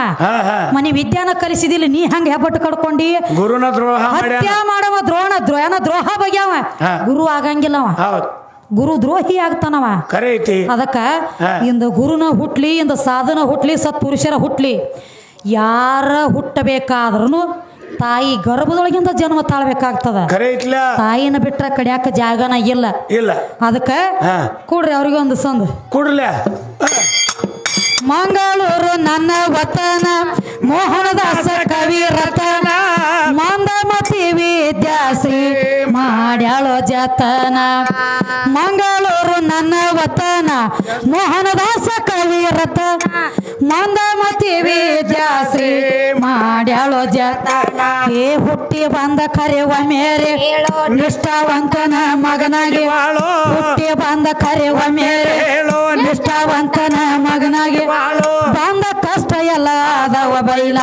S1: ಮನಿ ವಿದ್ಯಾನ ಕಲಿಸಿದಿಲ್ಲ ನೀ ಹಂಗ ಹೆಬ್ಬಟ್ಟು ಕಡ್ಕೊಂಡಿ
S2: ಗುರುನ ದ್ರೋಹ
S1: ಹತ್ಯೆ ಮಾಡವ ದ್ರೋಹ ಬಗ್ಯಾವ ಗುರು ಆಗಂಗಿಲ್ಲ ಗುರು ದ್ರೋಹಿ ಆಗ್ತಾನವ. ಅದಕ್ಕ ಇಂದ ಗುರುನ ಹುಟ್ಲಿ ಇಂದ ಸಾಧನ ಹುಟ್ಲಿ ಸತ್ಪುರುಷರ ಹುಟ್ಲಿ ಯಾರ ಹುಟ್ಟಬೇಕಾದ್ರೂ ತಾಯಿ ಗರ್ಭದೊಳಗಿಂದ ಜನ್ಮ ತಾಳ್ಬೇಕಾಗ್ತದ. ತಾಯಿನ ಬಿಟ್ರ ಕಡ್ಯಾಕ ಜಾಗನ ಇಲ್ಲ. ಅದಕ್ಕ ಕೂಡ್ರಿ ಅವ್ರಿಗೆ ಒಂದು ಸಂದ್
S2: ಕೂಡ್ಲೆ.
S1: ಮಂಗಳೂರು ನನ್ನ ವತನ ಮೋಹನದಾಸ ಕವಿ ರತನ ಮಂದಮತಿ ವಿದ್ಯಾಶ್ರೀ ಮಾಡ್ಯಾಳೋ ಜತನ. ಮಂಗಳೂರು ನನ್ನ ವತನ ಮೋಹನದಾಸ ಕವಿ ರತನ ಮಂದಮತಿ ವಿದ್ಯಾಶ್ರೀ ಮಾಡ್ಯಾಳೋ ಜತನ. ಹುಟ್ಟಿ ಬಂದ ಕರೆವ ಮೇರೆ ನಿಷ್ಠಾವಂತನ ಮಗನಾಗಿ ಹುಟ್ಟಿ ಬಂದ ಕರೆವ ಮೇರೆ ನಿಷ್ಠಾವಂತನ ಮಗನಾಗಿ ಬಂದ ಕಷ್ಟ ಎಲ್ಲ ಆದವ ಬೈಲ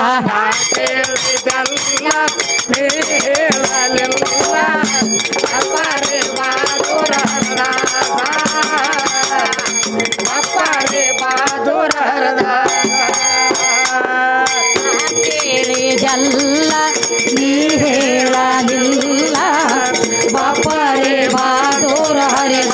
S1: ಹೇಳಿದಲ್ಲ ನೀ ಹೇಳಲಿಲ್ಲ ಬಾಪರೆ ಬಾದೂರ ಹರಿದ